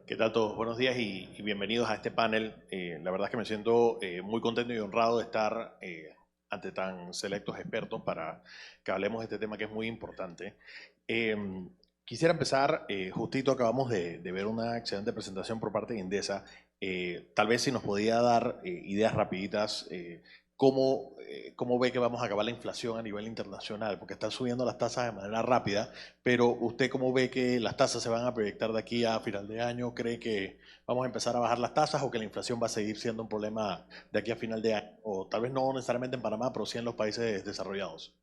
¿Qué tal todos? Buenos días y bienvenidos a este panel. La verdad es que me siento muy contento y honrado de estar ante tan selectos expertos para que hablemos de este tema que es muy importante. Eh, Quisiera empezar, justito acabamos de ver una excelente presentación por parte de Indesa. Tal vez si nos podía dar ideas rapiditas, cómo ve que vamos a acabar la inflación a nivel internacional, porque están subiendo las tasas de manera rápida, pero usted cómo ve que las tasas se van a proyectar de aquí a final de año. ¿Cree que vamos a empezar a bajar las tasas o que la inflación va a seguir siendo un problema de aquí a final de año? O tal vez no necesariamente en Panamá, pero sí en los países desarrollados.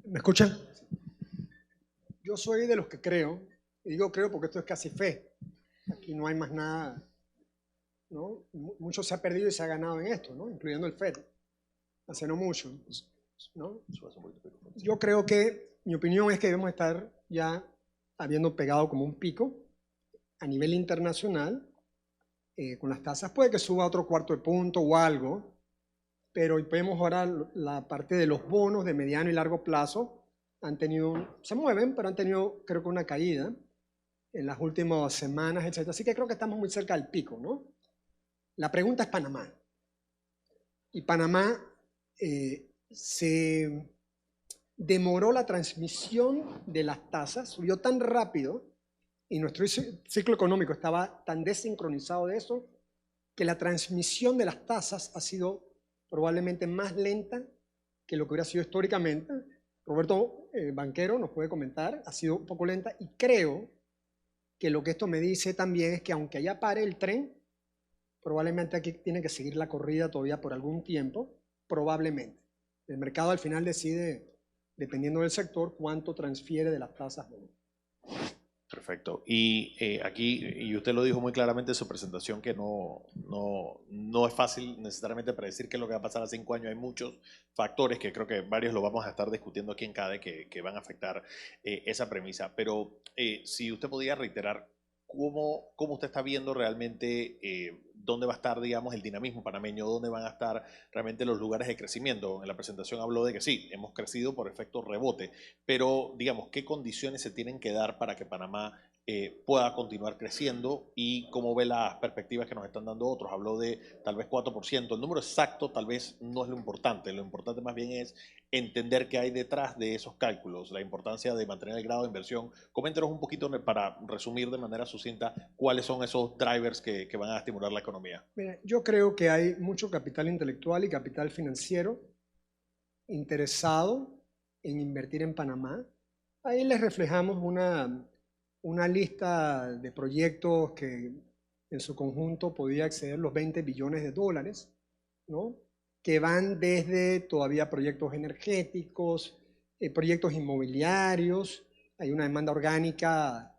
¿Me escuchan? Yo soy de los que creo, y digo creo porque esto es casi fe. Aquí no hay más nada, ¿no? Mucho se ha perdido y se ha ganado en esto, ¿no? Incluyendo el FED, hace no mucho, ¿no? Yo creo que, mi opinión es que debemos estar ya habiendo pegado como un pico a nivel internacional con las tasas. Puede que suba otro cuarto de punto o algo, pero vemos ahora la parte de los bonos de mediano y largo plazo han tenido, se mueven, pero han tenido creo que una caída en las últimas semanas, etc. Así que creo que estamos muy cerca del pico, ¿no? La pregunta es Panamá. Y Panamá se demoró la transmisión de las tasas, subió tan rápido y nuestro ciclo económico estaba tan desincronizado de eso que la transmisión de las tasas ha sido probablemente más lenta que lo que hubiera sido históricamente. Roberto Banquero nos puede comentar, ha sido un poco lenta y creo que lo que esto me dice también es que aunque allá pare el tren, probablemente aquí tiene que seguir la corrida todavía por algún tiempo, probablemente. El mercado al final decide, dependiendo del sector, cuánto transfiere de las tasas. Perfecto. Y aquí, y usted lo dijo muy claramente en su presentación, que no es fácil necesariamente predecir qué es lo que va a pasar a 5 años. Hay muchos factores que creo que varios lo vamos a estar discutiendo aquí en CADE que van a afectar esa premisa. Pero si usted podía reiterar cómo usted está viendo realmente dónde va a estar, digamos, el dinamismo panameño, dónde van a estar realmente los lugares de crecimiento. En la presentación habló de que sí, hemos crecido por efecto rebote, pero digamos, ¿qué condiciones se tienen que dar para que Panamá pueda continuar creciendo y cómo ve las perspectivas que nos están dando otros? Habló de tal vez 4%. El número exacto tal vez no es lo importante más bien es entender qué hay detrás de esos cálculos, la importancia de mantener el grado de inversión. Coméntenos un poquito para resumir de manera sucinta cuáles son esos drivers que van a estimular la economía. Mira, yo creo que hay mucho capital intelectual y capital financiero interesado en invertir en Panamá. Ahí les reflejamos una lista de proyectos que en su conjunto podía exceder los 20 billones de dólares, ¿no? Que van desde todavía proyectos energéticos, proyectos inmobiliarios, hay una demanda orgánica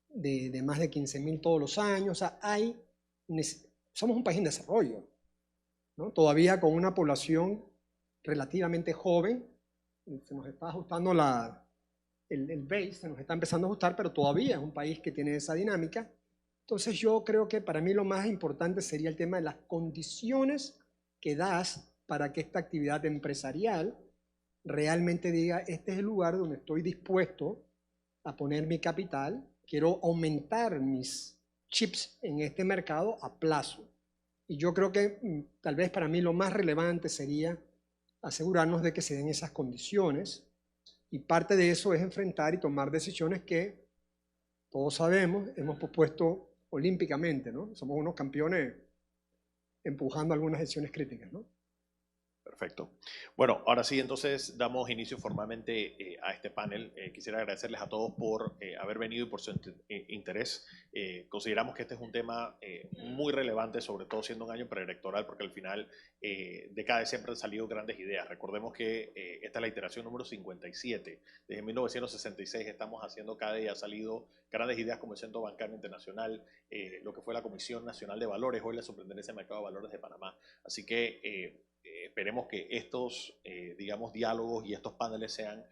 de más de 15.000 todos los años, o sea, somos un país en desarrollo, ¿no? Todavía con una población relativamente joven, se nos está ajustando el base, se nos está empezando a ajustar, pero todavía es un país que tiene esa dinámica. Entonces yo creo que para mí lo más importante sería el tema de las condiciones que das para que esta actividad empresarial realmente diga, este es el lugar donde estoy dispuesto a poner mi capital, quiero aumentar mis chips en este mercado a plazo. Y yo creo que tal vez para mí lo más relevante sería asegurarnos de que se den esas condiciones y parte de eso es enfrentar y tomar decisiones que todos sabemos, hemos propuesto olímpicamente, ¿no? Somos unos campeones empujando algunas decisiones críticas, ¿no? Perfecto. Bueno, ahora sí, entonces damos inicio formalmente a este panel. Quisiera agradecerles a todos por haber venido y por su interés. Consideramos que este es un tema muy relevante, sobre todo siendo un año preelectoral, porque al final de CADE siempre han salido grandes ideas. Recordemos que esta es la iteración número 57. Desde 1966 estamos haciendo CADE y ha salido grandes ideas como el Centro Bancario Internacional, lo que fue la Comisión Nacional de Valores, hoy la Superintendencia de Mercado de Valores de Panamá. Así que esperemos que estos, digamos, diálogos y estos paneles sean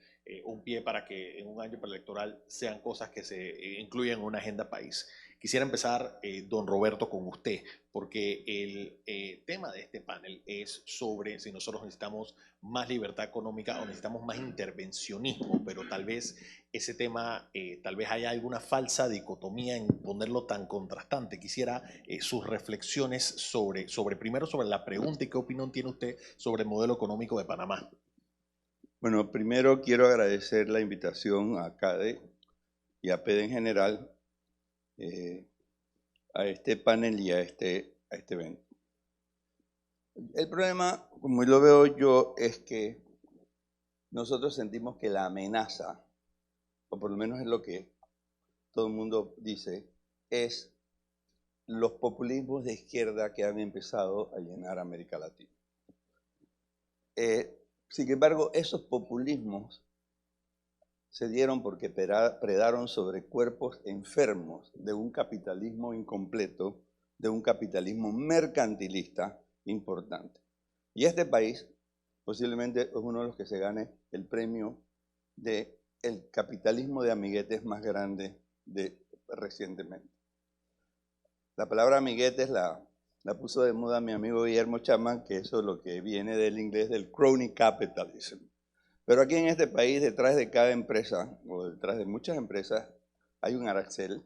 un pie para que en un año preelectoral sean cosas que se incluyan en una agenda país. Quisiera empezar, don Roberto, con usted, porque el tema de este panel es sobre si nosotros necesitamos más libertad económica o necesitamos más intervencionismo, pero tal vez ese tema, tal vez haya alguna falsa dicotomía en ponerlo tan contrastante. Quisiera sus reflexiones primero sobre la pregunta y qué opinión tiene usted sobre el modelo económico de Panamá. Bueno, primero quiero agradecer la invitación a CADE y a PEDE en general a este panel y a este evento. El problema, como lo veo yo, es que nosotros sentimos que la amenaza, o por lo menos es lo que todo el mundo dice, es los populismos de izquierda que han empezado a llenar América Latina. Sin embargo, esos populismos se dieron porque predaron sobre cuerpos enfermos de un capitalismo incompleto, de un capitalismo mercantilista importante. Y este país posiblemente es uno de los que se gane el premio del capitalismo de amiguetes más grande recientemente. La palabra amiguetes la puso de moda mi amigo Guillermo Chapman, que eso es lo que viene del inglés del crony capitalism. Pero aquí en este país, detrás de cada empresa, o detrás de muchas empresas, hay un arancel,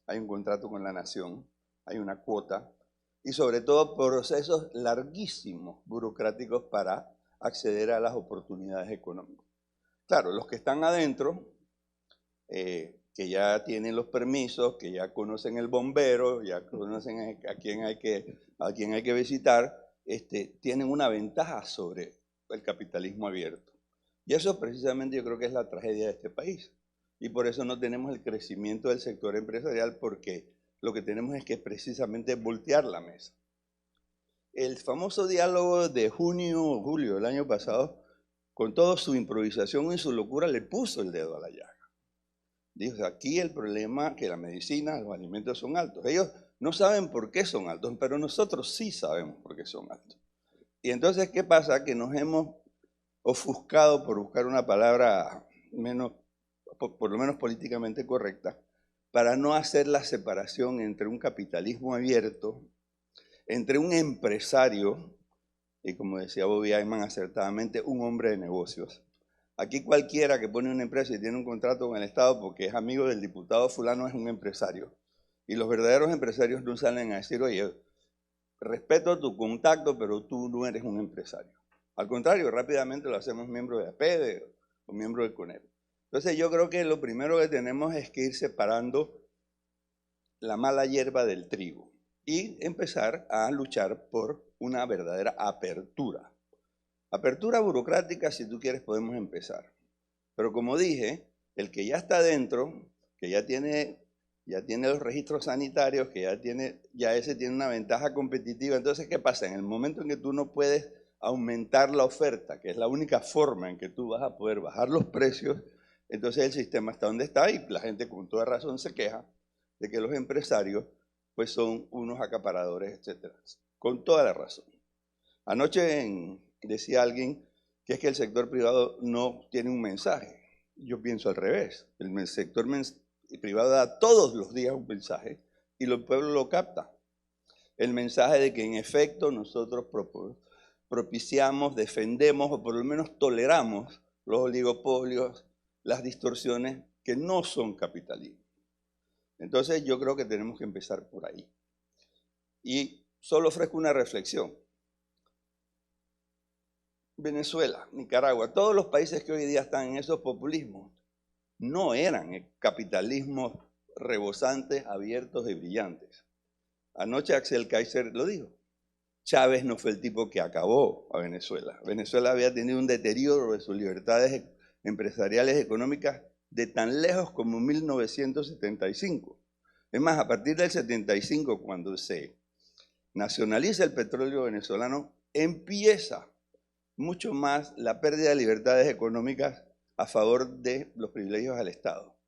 hay un contrato con la nación, hay una cuota, y sobre todo procesos larguísimos, burocráticos, para acceder a las oportunidades económicas. Claro, los que están adentro, que ya tienen los permisos, que ya conocen el bombero, ya conocen a quién hay que visitar, tienen una ventaja sobre el capitalismo abierto. Y eso precisamente yo creo que es la tragedia de este país. Y por eso no tenemos el crecimiento del sector empresarial, porque lo que tenemos es que precisamente voltear la mesa. El famoso diálogo de junio o julio del año pasado, con toda su improvisación y su locura, le puso el dedo a la llaga. Dijo, aquí el problema es que la medicina, los alimentos son altos. Ellos no saben por qué son altos, pero nosotros sí sabemos por qué son altos. Y entonces, ¿qué pasa? Que nos hemos ofuscado, por buscar una palabra por lo menos políticamente correcta, para no hacer la separación entre un capitalismo abierto, entre un empresario, y como decía Bobby Ayman acertadamente, un hombre de negocios. Aquí cualquiera que pone una empresa y tiene un contrato con el Estado porque es amigo del diputado fulano es un empresario. Y los verdaderos empresarios no salen a decir, oye, respeto tu contacto, pero tú no eres un empresario. Al contrario, rápidamente lo hacemos miembro de APEDE o miembro del CONEP. Entonces yo creo que lo primero que tenemos es que ir separando la mala hierba del trigo y empezar a luchar por una verdadera apertura. Apertura burocrática, si tú quieres, podemos empezar. Pero como dije, el que ya está dentro, que ya tiene los registros sanitarios, que ya ese tiene una ventaja competitiva. Entonces, ¿qué pasa? En el momento en que tú no puedes aumentar la oferta, que es la única forma en que tú vas a poder bajar los precios, entonces el sistema está donde está y la gente con toda razón se queja de que los empresarios pues son unos acaparadores, etc. Con toda la razón. Anoche decía alguien que es que el sector privado no tiene un mensaje. Yo pienso al revés. El sector privado da todos los días un mensaje y el pueblo lo capta. El mensaje de que en efecto nosotros propiciamos, defendemos o por lo menos toleramos los oligopolios, las distorsiones que no son capitalismo. Entonces yo creo que tenemos que empezar por ahí. Y solo ofrezco una reflexión. Venezuela, Nicaragua, todos los países que hoy día están en esos populismos no eran capitalismos rebosantes, abiertos y brillantes. Anoche Axel Kaiser lo dijo. Chávez no fue el tipo que acabó a Venezuela. Venezuela había tenido un deterioro de sus libertades empresariales y económicas de tan lejos como 1975. Es más, a partir del 75, cuando se nacionaliza el petróleo venezolano, empieza mucho más la pérdida de libertades económicas a favor de los privilegios al Estado.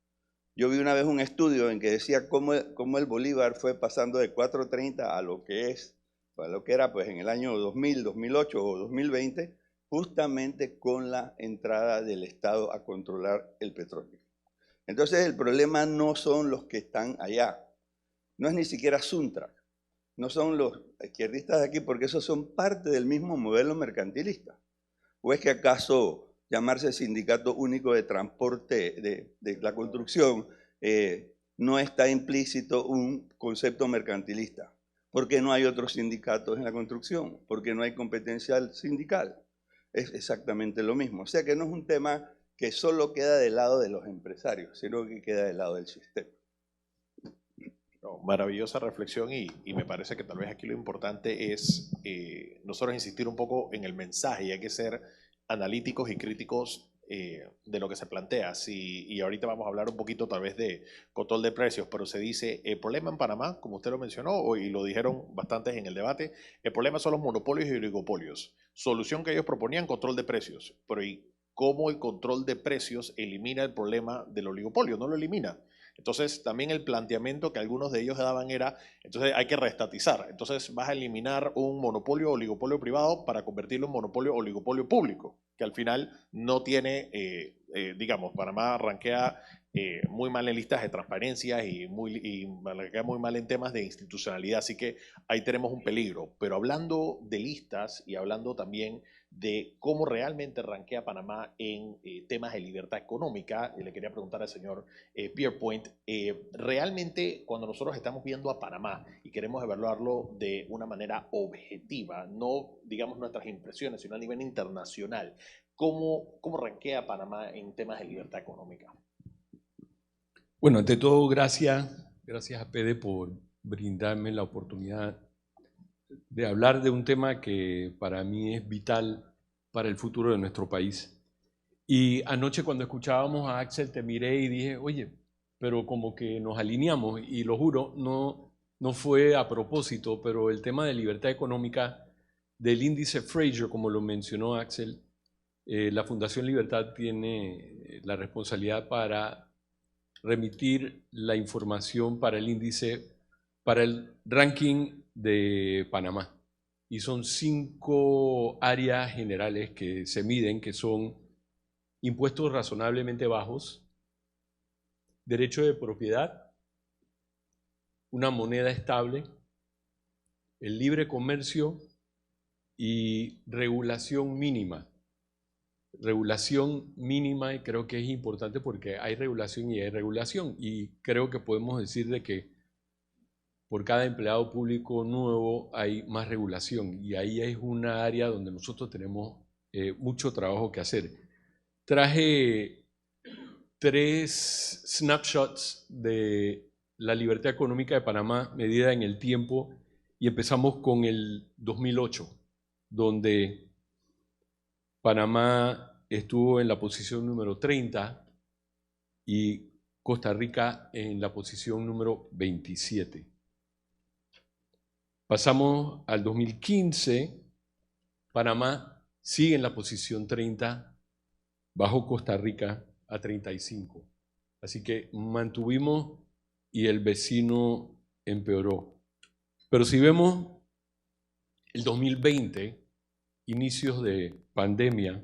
Yo vi una vez un estudio en que decía cómo el Bolívar fue pasando de 4.30 a lo que era pues en el año 2000, 2008 o 2020, justamente con la entrada del Estado a controlar el petróleo. Entonces el problema no son los que están allá, no es ni siquiera Suntrack, no son los izquierdistas de aquí, porque esos son parte del mismo modelo mercantilista. ¿O es que acaso llamarse Sindicato Único de Transporte de la Construcción no está implícito un concepto mercantilista? Porque no hay otros sindicatos en la construcción, porque no hay competencia sindical. Es exactamente lo mismo. O sea que no es un tema que solo queda del lado de los empresarios, sino que queda del lado del sistema. No, maravillosa reflexión y me parece que tal vez aquí lo importante es nosotros insistir un poco en el mensaje y hay que ser analíticos y críticos de lo que se plantea. Y ahorita vamos a hablar un poquito tal vez de control de precios, pero se dice, el problema en Panamá, como usted lo mencionó y lo dijeron bastantes en el debate, el problema son los monopolios y oligopolios. Solución que ellos proponían, control de precios. Pero ¿y cómo el control de precios elimina el problema del oligopolio? No lo elimina. Entonces, también el planteamiento que algunos de ellos daban era, entonces hay que reestatizar. Entonces, vas a eliminar un monopolio o oligopolio privado para convertirlo en monopolio o oligopolio público, que al final no tiene, digamos, Panamá rankea muy mal en listas de transparencia y rankea muy mal en temas de institucionalidad. Así que ahí tenemos un peligro. Pero hablando de listas y hablando también de cómo realmente rankea Panamá en temas de libertad económica, le quería preguntar al señor Pierpoint, realmente cuando nosotros estamos viendo a Panamá y queremos evaluarlo de una manera objetiva, no digamos nuestras impresiones, sino a nivel internacional, ¿cómo rankea Panamá en temas de libertad económica? Bueno, ante todo, gracias a Pede por brindarme la oportunidad de hablar de un tema que para mí es vital para el futuro de nuestro país. Y anoche cuando escuchábamos a Axel te miré y dije, oye, pero como que nos alineamos, y lo juro, no fue a propósito, pero el tema de libertad económica del índice Fraser, como lo mencionó Axel, la Fundación Libertad tiene la responsabilidad para remitir la información para el índice, para el ranking de Panamá. Y son 5 áreas generales que se miden, que son impuestos razonablemente bajos, derecho de propiedad, una moneda estable, el libre comercio y regulación mínima. Regulación mínima, y creo que es importante porque hay regulación y hay regulación, y creo que podemos decir de que por cada empleado público nuevo hay más regulación, y ahí es una área donde nosotros tenemos mucho trabajo que hacer. Traje 3 snapshots de la libertad económica de Panamá medida en el tiempo, y empezamos con el 2008, donde Panamá estuvo en la posición número 30 y Costa Rica en la posición número 27. Pasamos al 2015, Panamá sigue en la posición 30, bajó Costa Rica a 35. Así que mantuvimos y el vecino empeoró. Pero si vemos el 2020, inicios de pandemia,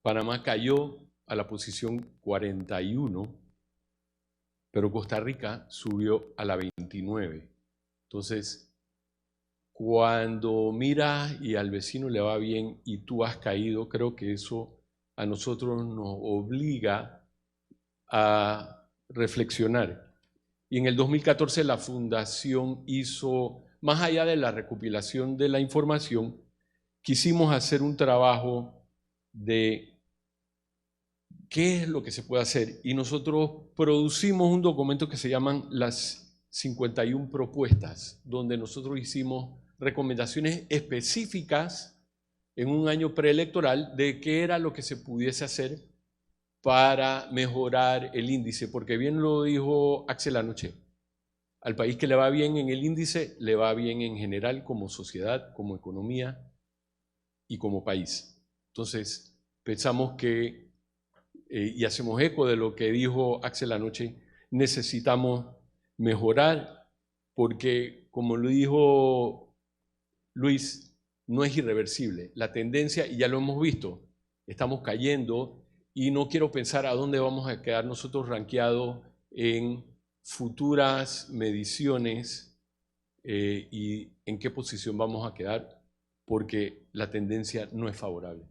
Panamá cayó a la posición 41, pero Costa Rica subió a la 29. Entonces, cuando miras y al vecino le va bien y tú has caído, creo que eso a nosotros nos obliga a reflexionar. Y en el 2014 la Fundación hizo, más allá de la recopilación de la información, quisimos hacer un trabajo de qué es lo que se puede hacer, y nosotros producimos un documento que se llaman las 51 propuestas, donde nosotros hicimos recomendaciones específicas en un año preelectoral de qué era lo que se pudiese hacer para mejorar el índice, porque bien lo dijo Axel anoche, al país que le va bien en el índice, le va bien en general como sociedad, como economía y como país. Entonces, pensamos que, y hacemos eco de lo que dijo Axel anoche, necesitamos mejorar, porque como lo dijo Luis, no es irreversible. La tendencia, y ya lo hemos visto, estamos cayendo y no quiero pensar a dónde vamos a quedar nosotros rankeados en futuras mediciones y en qué posición vamos a quedar, porque la tendencia no es favorable.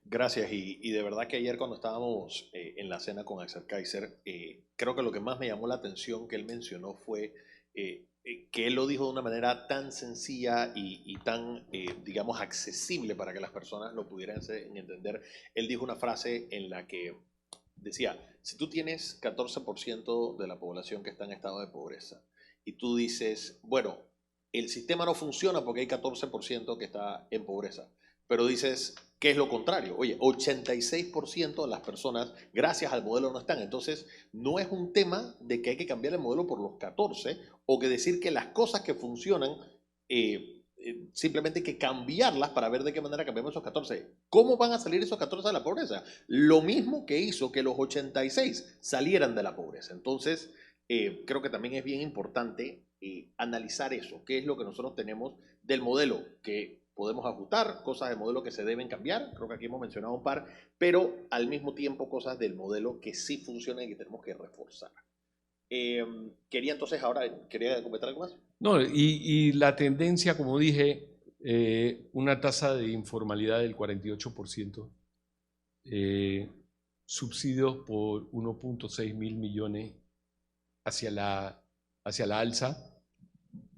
Gracias, y de verdad que ayer cuando estábamos en la cena con Axel Kaiser, creo que lo que más me llamó la atención que él mencionó fue que él lo dijo de una manera tan sencilla y tan, digamos, accesible para que las personas lo pudieran entender. Él dijo una frase en la que decía, si tú tienes 14% de la población que está en estado de pobreza y tú dices, bueno, el sistema no funciona porque hay 14% que está en pobreza, pero dices, ¿qué es lo contrario? Oye, 86% de las personas, gracias al modelo, no están. Entonces, no es un tema de que hay que cambiar el modelo por los 14 o que decir que las cosas que funcionan, simplemente hay que cambiarlas para ver de qué manera cambiamos esos 14. ¿Cómo van a salir esos 14 de la pobreza? Lo mismo que hizo que los 86 salieran de la pobreza. Entonces, creo que también es bien importante analizar eso, qué es lo que nosotros tenemos del modelo que podemos ajustar, cosas del modelo que se deben cambiar, creo que aquí hemos mencionado un par, pero al mismo tiempo cosas del modelo que sí funcionan y que tenemos que reforzar. Quería entonces ahora, ¿quería comentar algo más? No, y la tendencia, como dije, una tasa de informalidad del 48%, subsidios por 1.6 mil millones hacia la alza,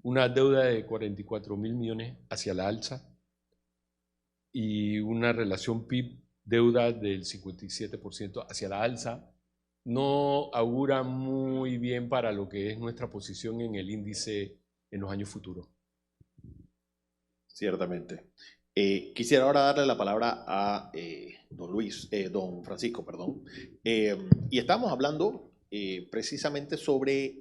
una deuda de 44 mil millones hacia la alza y una relación PIB-deuda del 57% hacia la alza, no augura muy bien para lo que es nuestra posición en el índice en los años futuros. Ciertamente. Quisiera ahora darle la palabra a don Francisco, perdón. Y estamos hablando precisamente sobre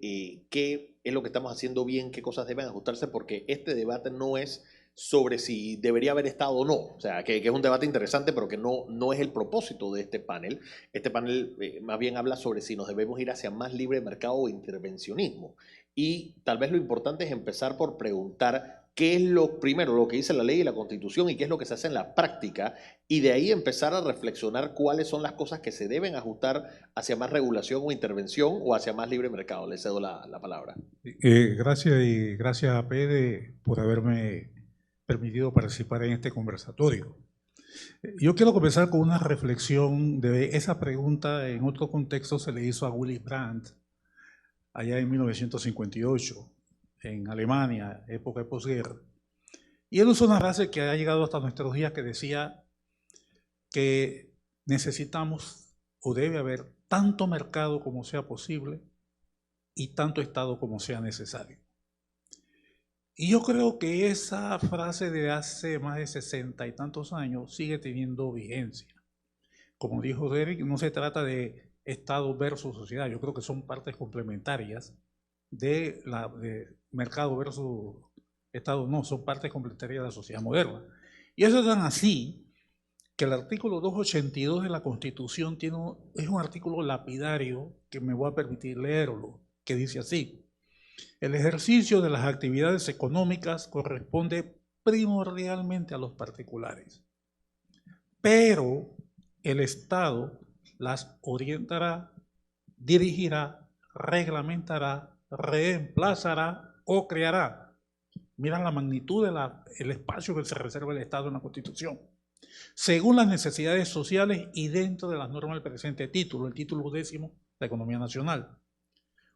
qué es lo que estamos haciendo bien, qué cosas deben ajustarse, porque este debate no es sobre si debería haber estado o no. O sea, que es un debate interesante, pero que no es el propósito de este panel. Este panel más bien habla sobre si nos debemos ir hacia más libre mercado o intervencionismo. Y tal vez lo importante es empezar por preguntar qué es lo primero, lo que dice la ley y la Constitución y qué es lo que se hace en la práctica, y de ahí empezar a reflexionar cuáles son las cosas que se deben ajustar hacia más regulación o intervención o hacia más libre mercado. Le cedo la palabra. Gracias a Pede por haberme permitido participar en este conversatorio. Yo quiero comenzar con una reflexión de esa pregunta. En otro contexto se le hizo a Willy Brandt allá en 1958 en Alemania, época de posguerra, y él usó una frase que ha llegado hasta nuestros días que decía que necesitamos o debe haber tanto mercado como sea posible y tanto Estado como sea necesario. Y yo creo que esa frase de hace más de 60 y tantos años sigue teniendo vigencia. Como dijo Derek, no se trata de Estado versus sociedad, yo creo que son partes complementarias de mercado versus Estado, no, son partes complementarias de la sociedad moderna. Y eso es tan así que el artículo 282 de la Constitución es un artículo lapidario que me voy a permitir leerlo, que dice así: el ejercicio de las actividades económicas corresponde primordialmente a los particulares, pero el Estado las orientará, dirigirá, reglamentará, reemplazará o creará. Mira la magnitud del espacio que se reserva el Estado en la Constitución, según las necesidades sociales y dentro de las normas del presente título, el título 10 de la Economía Nacional.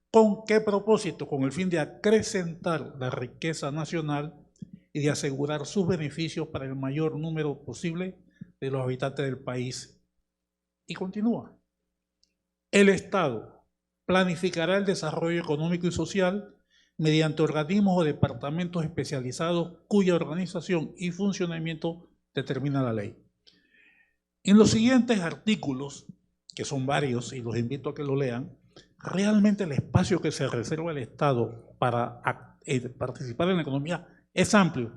¿Con qué propósito? Con el fin de acrecentar la riqueza nacional y de asegurar sus beneficios para el mayor número posible de los habitantes del país. Y continúa. El Estado planificará el desarrollo económico y social mediante organismos o departamentos especializados cuya organización y funcionamiento determina la ley. En los siguientes artículos, que son varios y los invito a que lo lean, realmente el espacio que se reserva el Estado para participar en la economía es amplio,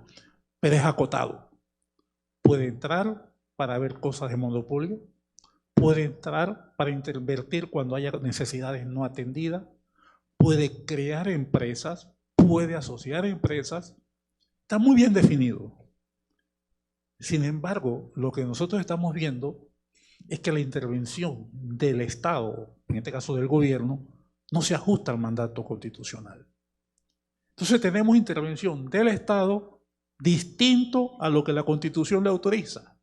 pero es acotado. Puede entrar para ver cosas de monopolio, puede entrar para intervenir cuando haya necesidades no atendidas, puede crear empresas, puede asociar empresas Está muy bien definido. Sin embargo, lo que nosotros estamos viendo es que la intervención del Estado, en este caso del gobierno, no se ajusta al mandato constitucional. Entonces tenemos intervención del Estado distinto a lo que la Constitución le autoriza.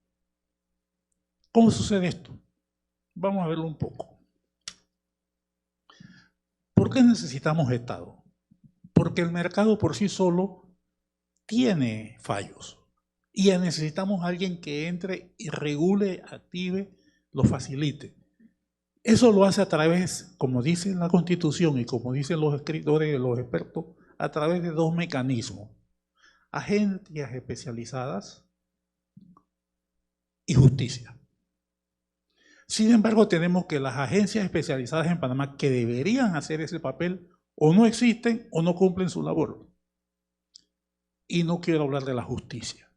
¿Cómo sucede esto? Vamos a verlo un poco. ¿Por qué necesitamos Estado? Porque el mercado por sí solo tiene fallos y necesitamos a alguien que entre y regule, active, lo facilite. Eso lo hace a través, como dice la Constitución y como dicen los escritores, los expertos, a través de dos mecanismos: agencias especializadas y justicia. Sin embargo, tenemos que las agencias especializadas en Panamá que deberían hacer ese papel o no existen o no cumplen su labor. Y no quiero hablar de la justicia.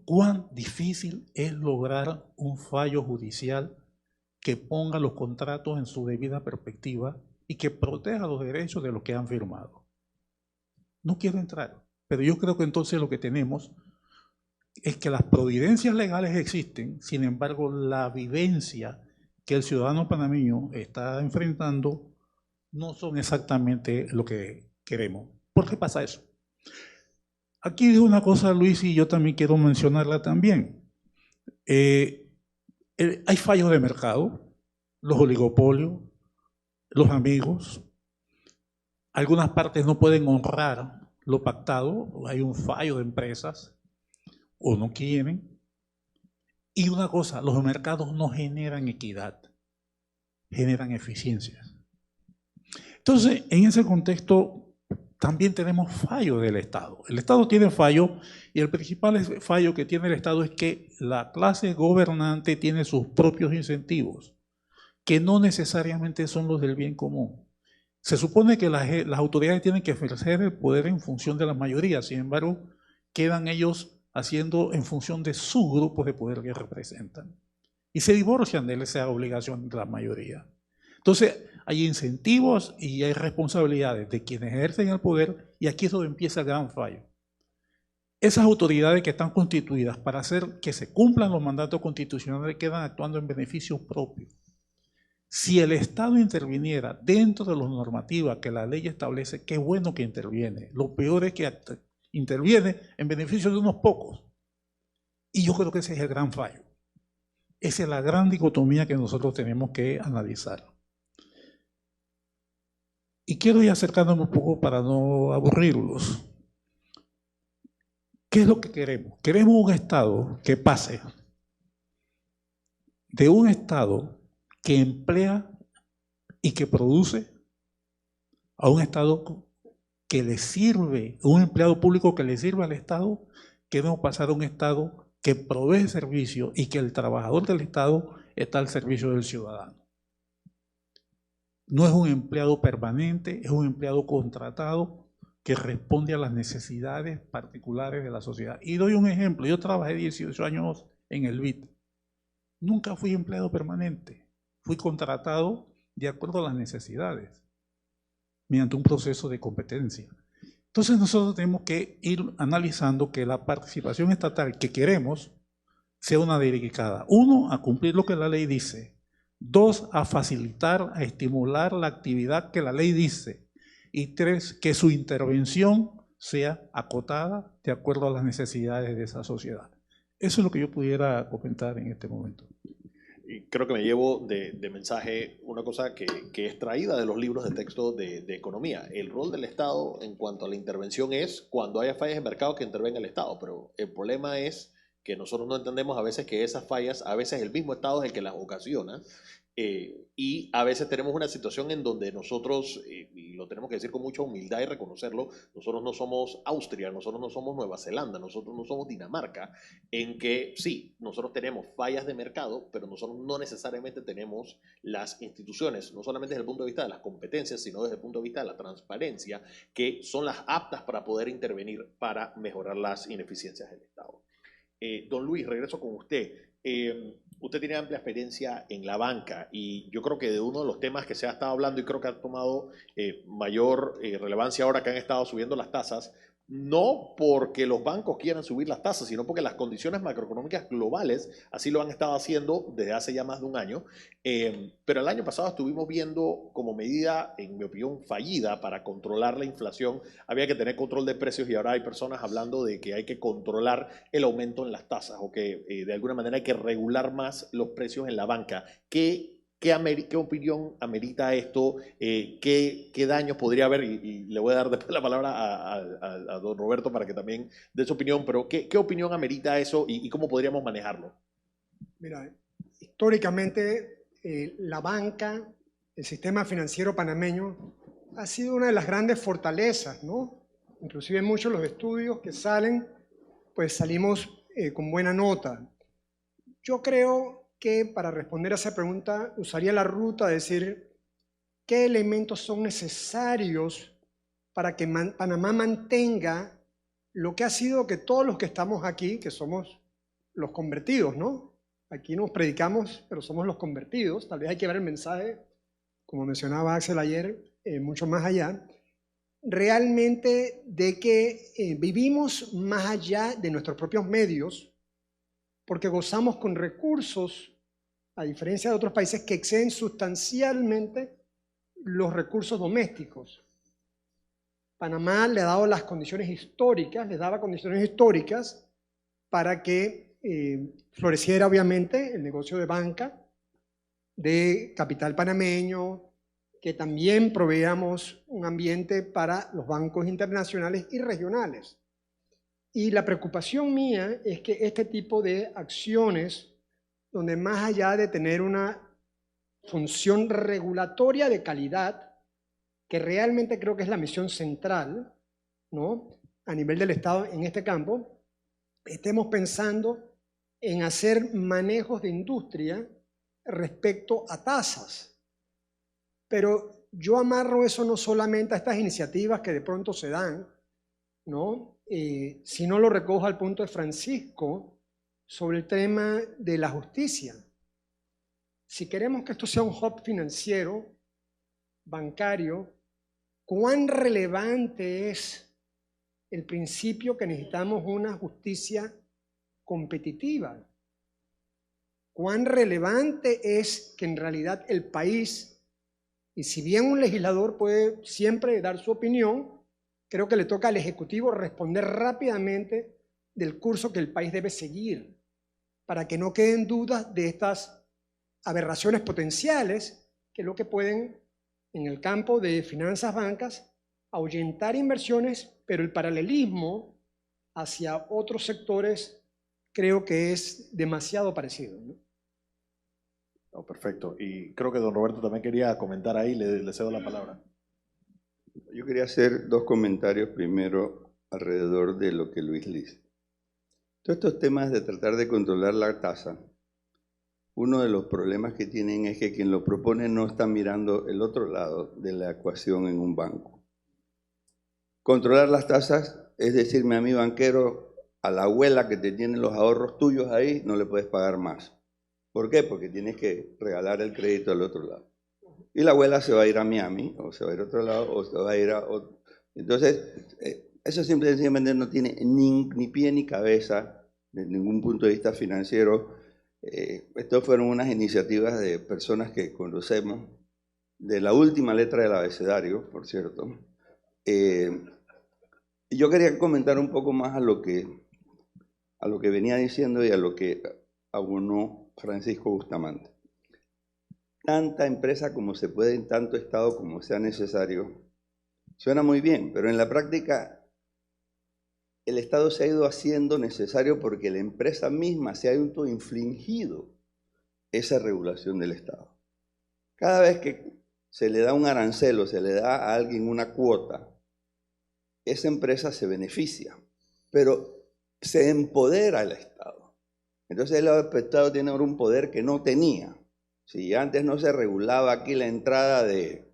¿Cuán difícil es lograr un fallo judicial que ponga los contratos en su debida perspectiva y que proteja los derechos de los que han firmado? No quiero entrar, pero yo creo que entonces lo que tenemos es que las providencias legales existen, sin embargo la vivencia que el ciudadano panameño está enfrentando no son exactamente lo que queremos. ¿Por qué pasa eso? Aquí dijo una cosa Luis y yo también quiero mencionarla también. Hay fallos de mercado, los oligopolios, los amigos. Algunas partes no pueden honrar lo pactado, hay un fallo de empresas o no quieren. Y una cosa, los mercados no generan equidad, generan eficiencias. Entonces, en ese contexto también tenemos fallo del Estado. El Estado tiene fallo y el principal fallo que tiene el Estado es que la clase gobernante tiene sus propios incentivos, que no necesariamente son los del bien común. Se supone que las autoridades tienen que ejercer el poder en función de la mayoría, sin embargo, quedan ellos haciendo en función de sus grupos de poder que representan. Y se divorcian de esa obligación de la mayoría. Entonces, hay incentivos y hay responsabilidades de quienes ejercen el poder y aquí es donde empieza el gran fallo. Esas autoridades que están constituidas para hacer que se cumplan los mandatos constitucionales quedan actuando en beneficio propio. Si el Estado interviniera dentro de las normativas que la ley establece, qué bueno que interviene. Lo peor es que interviene en beneficio de unos pocos. Y yo creo que ese es el gran fallo. Esa es la gran dicotomía que nosotros tenemos que analizar. Y quiero ir acercándome un poco para no aburrirlos. ¿Qué es lo que queremos? Queremos un Estado que pase de un Estado que emplea y que produce a un Estado que le sirve, un empleado público que le sirve al Estado. Queremos pasar a un Estado que provee servicio y que el trabajador del Estado está al servicio del ciudadano. No es un empleado permanente, es un empleado contratado que responde a las necesidades particulares de la sociedad. Y doy un ejemplo, yo trabajé 18 años en el BID. Nunca fui empleado permanente, fui contratado de acuerdo a las necesidades, mediante un proceso de competencia. Entonces nosotros tenemos que ir analizando que la participación estatal que queremos sea una dedicada, uno, a cumplir lo que la ley dice, dos, a facilitar, a estimular la actividad que la ley dice, y tres, que su intervención sea acotada de acuerdo a las necesidades de esa sociedad. Eso es lo que yo pudiera comentar en este momento. Y creo que me llevo de mensaje una cosa que es traída de los libros de texto de economía. El rol del Estado en cuanto a la intervención es cuando haya fallas de mercado que intervenga el Estado, pero el problema es que nosotros no entendemos a veces que esas fallas, a veces el mismo Estado es el que las ocasiona, y a veces tenemos una situación en donde nosotros, y lo tenemos que decir con mucha humildad y reconocerlo, nosotros no somos Austria, nosotros no somos Nueva Zelanda, nosotros no somos Dinamarca, en que sí, nosotros tenemos fallas de mercado, pero nosotros no necesariamente tenemos las instituciones, no solamente desde el punto de vista de las competencias, sino desde el punto de vista de la transparencia, que son las aptas para poder intervenir para mejorar las ineficiencias del Estado. Don Luis, regreso con usted. Usted tiene amplia experiencia en la banca y yo creo que de uno de los temas que se ha estado hablando y creo que ha tomado mayor relevancia ahora que han estado subiendo las tasas, no porque los bancos quieran subir las tasas, sino porque las condiciones macroeconómicas globales así lo han estado haciendo desde hace ya más de un año. Pero el año pasado estuvimos viendo como medida, en mi opinión, fallida para controlar la inflación. Había que tener control de precios y ahora hay personas hablando de que hay que controlar el aumento en las tasas o que de alguna manera hay que regular más los precios en la banca. ¿Qué opinión amerita esto? ¿Qué daños podría haber? Y le voy a dar después la palabra a don Roberto para que también dé su opinión, pero ¿qué opinión amerita eso y cómo podríamos manejarlo? Mira, históricamente la banca, el sistema financiero panameño ha sido una de las grandes fortalezas, ¿no? Inclusive muchos de los estudios que salen, pues salimos con buena nota. Yo creo que para responder a esa pregunta usaría la ruta de decir qué elementos son necesarios para que Panamá mantenga lo que ha sido que todos los que estamos aquí, que somos los convertidos, ¿no? Aquí nos predicamos, pero somos los convertidos. Tal vez hay que ver el mensaje, como mencionaba Axel ayer, mucho más allá, realmente de que vivimos más allá de nuestros propios medios, porque gozamos con recursos, a diferencia de otros países que exceden sustancialmente los recursos domésticos. Panamá le ha dado las condiciones históricas, les daba condiciones históricas para que floreciera obviamente el negocio de banca, de capital panameño, que también proveamos un ambiente para los bancos internacionales y regionales. Y la preocupación mía es que este tipo de acciones, donde más allá de tener una función regulatoria de calidad, que realmente creo que es la misión central, ¿no?, a nivel del Estado en este campo, estemos pensando en hacer manejos de industria respecto a tasas. Pero yo amarro eso no solamente a estas iniciativas que de pronto se dan, ¿no?, si no lo recojo al punto de Francisco sobre el tema de la justicia. Si queremos que esto sea un hub financiero, bancario, ¿cuán relevante es el principio que necesitamos una justicia competitiva? ¿Cuán relevante es que en realidad el país, y si bien un legislador puede siempre dar su opinión, creo que le toca al Ejecutivo responder rápidamente del curso que el país debe seguir, para que no queden dudas de estas aberraciones potenciales que es lo que pueden, en el campo de finanzas bancas, ahuyentar inversiones, pero el paralelismo hacia otros sectores creo que es demasiado parecido, ¿no? Oh, perfecto. Y creo que don Roberto también quería comentar ahí, le cedo la palabra. Yo quería hacer dos comentarios primero alrededor de lo que Luis dice. Todos estos temas de tratar de controlar la tasa, uno de los problemas que tienen es que quien lo propone no está mirando el otro lado de la ecuación en un banco. Controlar las tasas es decirme a mi banquero, a la abuela que te tiene los ahorros tuyos ahí, no le puedes pagar más. ¿Por qué? Porque tienes que regalar el crédito al otro lado. Y la abuela se va a ir a Miami, o se va a ir a otro lado, o se va a ir a otro. Entonces, eso simplemente no tiene ni pie ni cabeza desde ningún punto de vista financiero. Estas fueron unas iniciativas de personas que conocemos, de la última letra del abecedario, por cierto. Y yo quería comentar un poco más a lo que venía diciendo y a lo que abonó Francisco Bustamante. Tanta empresa como se puede en tanto estado como sea necesario, suena muy bien, pero en la práctica el Estado se ha ido haciendo necesario porque la empresa misma se ha autoinfligido esa regulación del Estado. Cada vez que se le da un arancel o se le da a alguien una cuota, esa empresa se beneficia, pero se empodera el Estado. Entonces el Estado tiene ahora un poder que no tenía. Si antes no se regulaba aquí la entrada de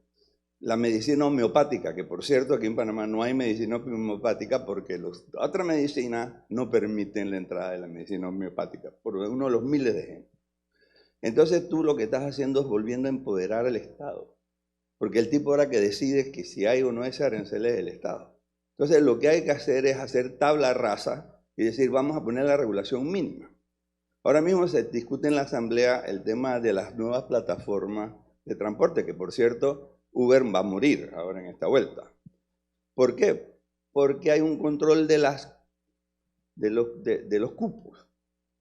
la medicina homeopática, que por cierto aquí en Panamá no hay medicina homeopática porque las otras medicinas no permiten la entrada de la medicina homeopática, por uno de los miles de ejemplos. Entonces tú lo que estás haciendo es volviendo a empoderar al Estado, porque el tipo ahora que decide que si hay o no ese arancel es el Estado. Entonces lo que hay que hacer es hacer tabla rasa y decir, vamos a poner la regulación mínima. Ahora mismo se discute en la Asamblea el tema de las nuevas plataformas de transporte, que por cierto, Uber va a morir ahora en esta vuelta. ¿Por qué? Porque hay un control de los cupos.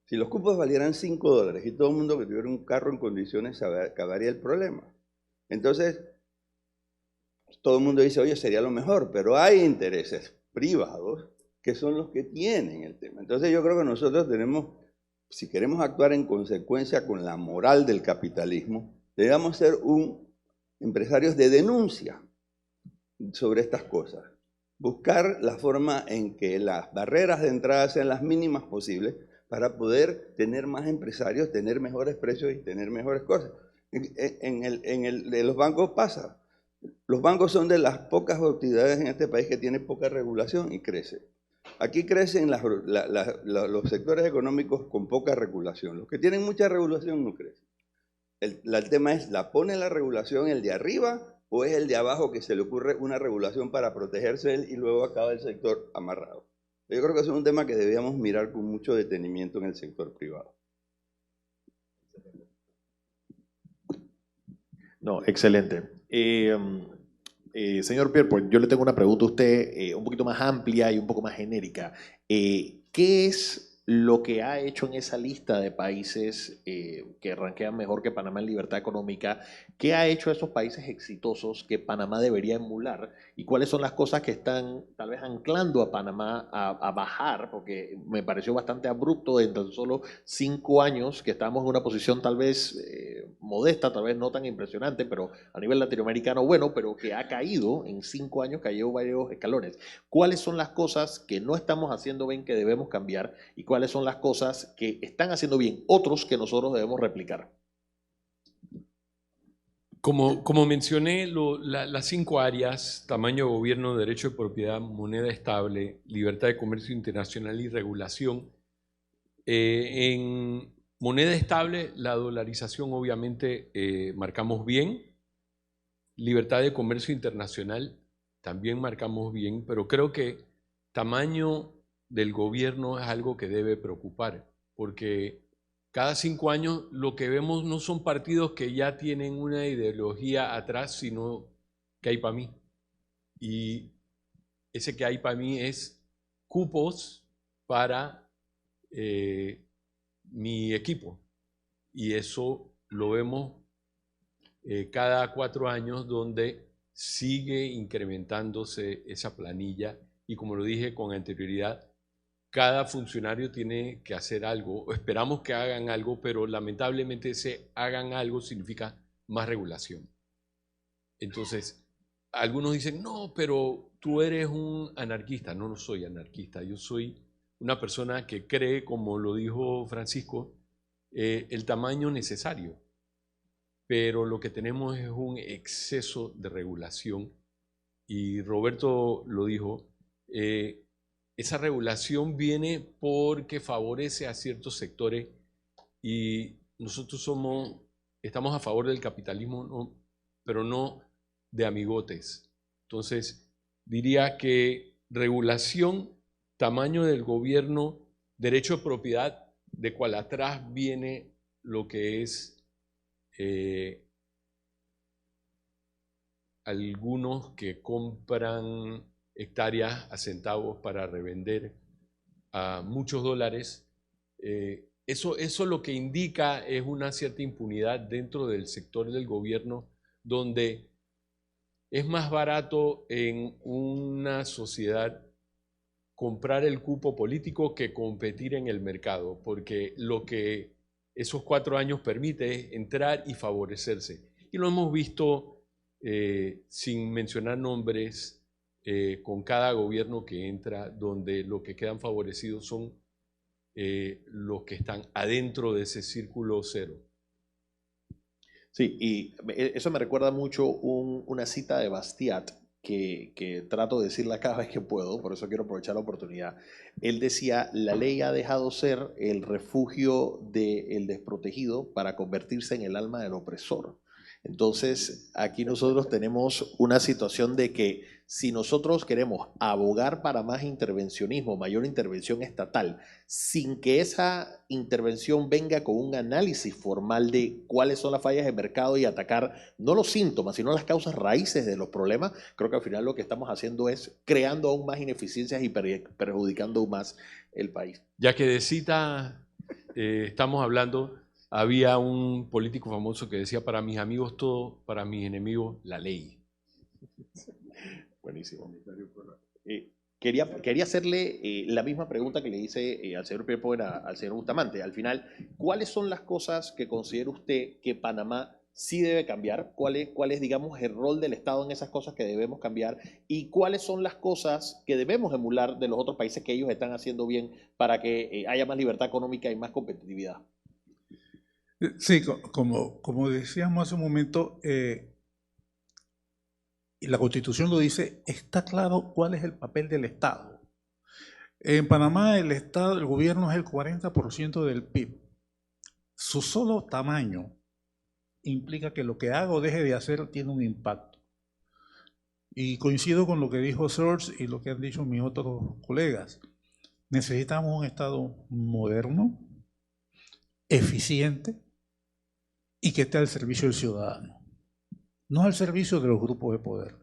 Si los cupos valieran $5 y todo el mundo que tuviera un carro en condiciones se acabaría el problema. Entonces, todo el mundo dice, oye, sería lo mejor, pero hay intereses privados que son los que tienen el tema. Entonces yo creo que nosotros tenemos, si queremos actuar en consecuencia con la moral del capitalismo, debemos ser empresarios de denuncia sobre estas cosas. Buscar la forma en que las barreras de entrada sean las mínimas posibles para poder tener más empresarios, tener mejores precios y tener mejores cosas. En los bancos pasa. Los bancos son de las pocas actividades en este país que tienen poca regulación y crece. Aquí crecen los sectores económicos con poca regulación. Los que tienen mucha regulación no crecen. El tema es, ¿la pone la regulación el de arriba o es el de abajo que se le ocurre una regulación para protegerse él y luego acaba el sector amarrado? Yo creo que eso es un tema que debíamos mirar con mucho detenimiento en el sector privado. No, excelente. Señor Pierre, pues yo le tengo una pregunta a usted un poquito más amplia y un poco más genérica. ¿Qué es lo que ha hecho en esa lista de países que rankean mejor que Panamá en libertad económica? ¿Qué ha hecho esos países exitosos que Panamá debería emular? ¿Y cuáles son las cosas que están tal vez anclando a Panamá a bajar? Porque me pareció bastante abrupto en tan solo 5 años que estamos en una posición tal vez modesta, tal vez no tan impresionante, pero a nivel latinoamericano bueno, pero que ha caído en 5 años, cayó varios escalones. ¿Cuáles son las cosas que no estamos haciendo bien que debemos cambiar? ¿Y cuáles son las cosas que están haciendo bien otros que nosotros debemos replicar? Como mencioné, las 5 áreas: tamaño de gobierno, derecho de propiedad, moneda estable, libertad de comercio internacional y regulación. En moneda estable, la dolarización obviamente marcamos bien. Libertad de comercio internacional también marcamos bien, pero creo que tamaño del gobierno es algo que debe preocupar, porque cada 5 años lo que vemos no son partidos que ya tienen una ideología atrás, sino que hay para mí. Y ese que hay para mí es cupos para mi equipo. Y eso lo vemos cada 4 años, donde sigue incrementándose esa planilla. Y como lo dije con anterioridad, cada funcionario tiene que hacer algo, o esperamos que hagan algo, pero lamentablemente ese hagan algo significa más regulación. Entonces, algunos dicen, no, pero tú eres un anarquista. No, no soy anarquista, yo soy una persona que cree, como lo dijo Francisco, el tamaño necesario, pero lo que tenemos es un exceso de regulación, y Roberto lo dijo, esa regulación viene porque favorece a ciertos sectores y nosotros estamos a favor del capitalismo, pero no de amigotes. Entonces, diría que regulación, tamaño del gobierno, derecho de propiedad, de cual atrás viene lo que es algunos que compran hectáreas a centavos para revender a muchos dólares. Eso lo que indica es una cierta impunidad dentro del sector del gobierno, donde es más barato en una sociedad comprar el cupo político que competir en el mercado, porque lo que esos 4 años permite es entrar y favorecerse. Y lo hemos visto, sin mencionar nombres, con cada gobierno que entra, donde los que quedan favorecidos son los que están adentro de ese círculo cero. Sí, y eso me recuerda mucho una cita de Bastiat que trato de decirla cada vez que puedo, por eso quiero aprovechar la oportunidad. Él decía, la ley ha dejado ser el refugio del desprotegido para convertirse en el alma del opresor. Entonces, aquí nosotros tenemos una situación de que si nosotros queremos abogar para más intervencionismo, mayor intervención estatal, sin que esa intervención venga con un análisis formal de cuáles son las fallas de mercado y atacar no los síntomas, sino las causas raíces de los problemas, creo que al final lo que estamos haciendo es creando aún más ineficiencias y perjudicando aún más el país. Ya que de cita estamos hablando, había un político famoso que decía: para mis amigos todo, para mis enemigos la ley. Buenísimo. Quería hacerle la misma pregunta que le hice al señor Pierre Point al señor Bustamante. Al final, ¿cuáles son las cosas que considera usted que Panamá sí debe cambiar? ¿Cuál es, digamos, el rol del Estado en esas cosas que debemos cambiar? ¿Y cuáles son las cosas que debemos emular de los otros países que ellos están haciendo bien para que haya más libertad económica y más competitividad? Sí, como decíamos hace un momento, y la Constitución lo dice, está claro cuál es el papel del Estado. En Panamá el Estado, el gobierno es el 40% del PIB. Su solo tamaño implica que lo que haga o deje de hacer tiene un impacto. Y coincido con lo que dijo Serge y lo que han dicho mis otros colegas. Necesitamos un Estado moderno, eficiente y que esté al servicio del ciudadano, no al servicio de los grupos de poder.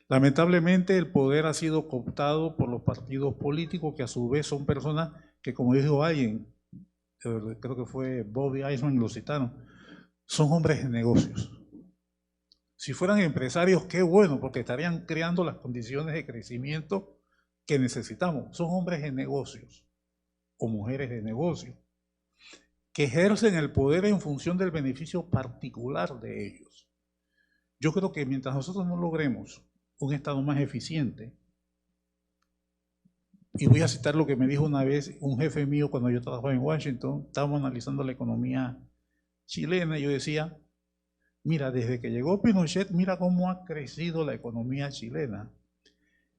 Lamentablemente el poder ha sido cooptado por los partidos políticos, que a su vez son personas que, como dijo alguien, creo que fue Bobby Eisman, lo citaron, son hombres de negocios. Si fueran empresarios, qué bueno, porque estarían creando las condiciones de crecimiento que necesitamos. Son hombres de negocios o mujeres de negocios que ejercen el poder en función del beneficio particular de ellos. Yo creo que mientras nosotros no logremos un Estado más eficiente, y voy a citar lo que me dijo una vez un jefe mío cuando yo trabajaba en Washington, estábamos analizando la economía chilena, y yo decía, mira, desde que llegó Pinochet, mira cómo ha crecido la economía chilena.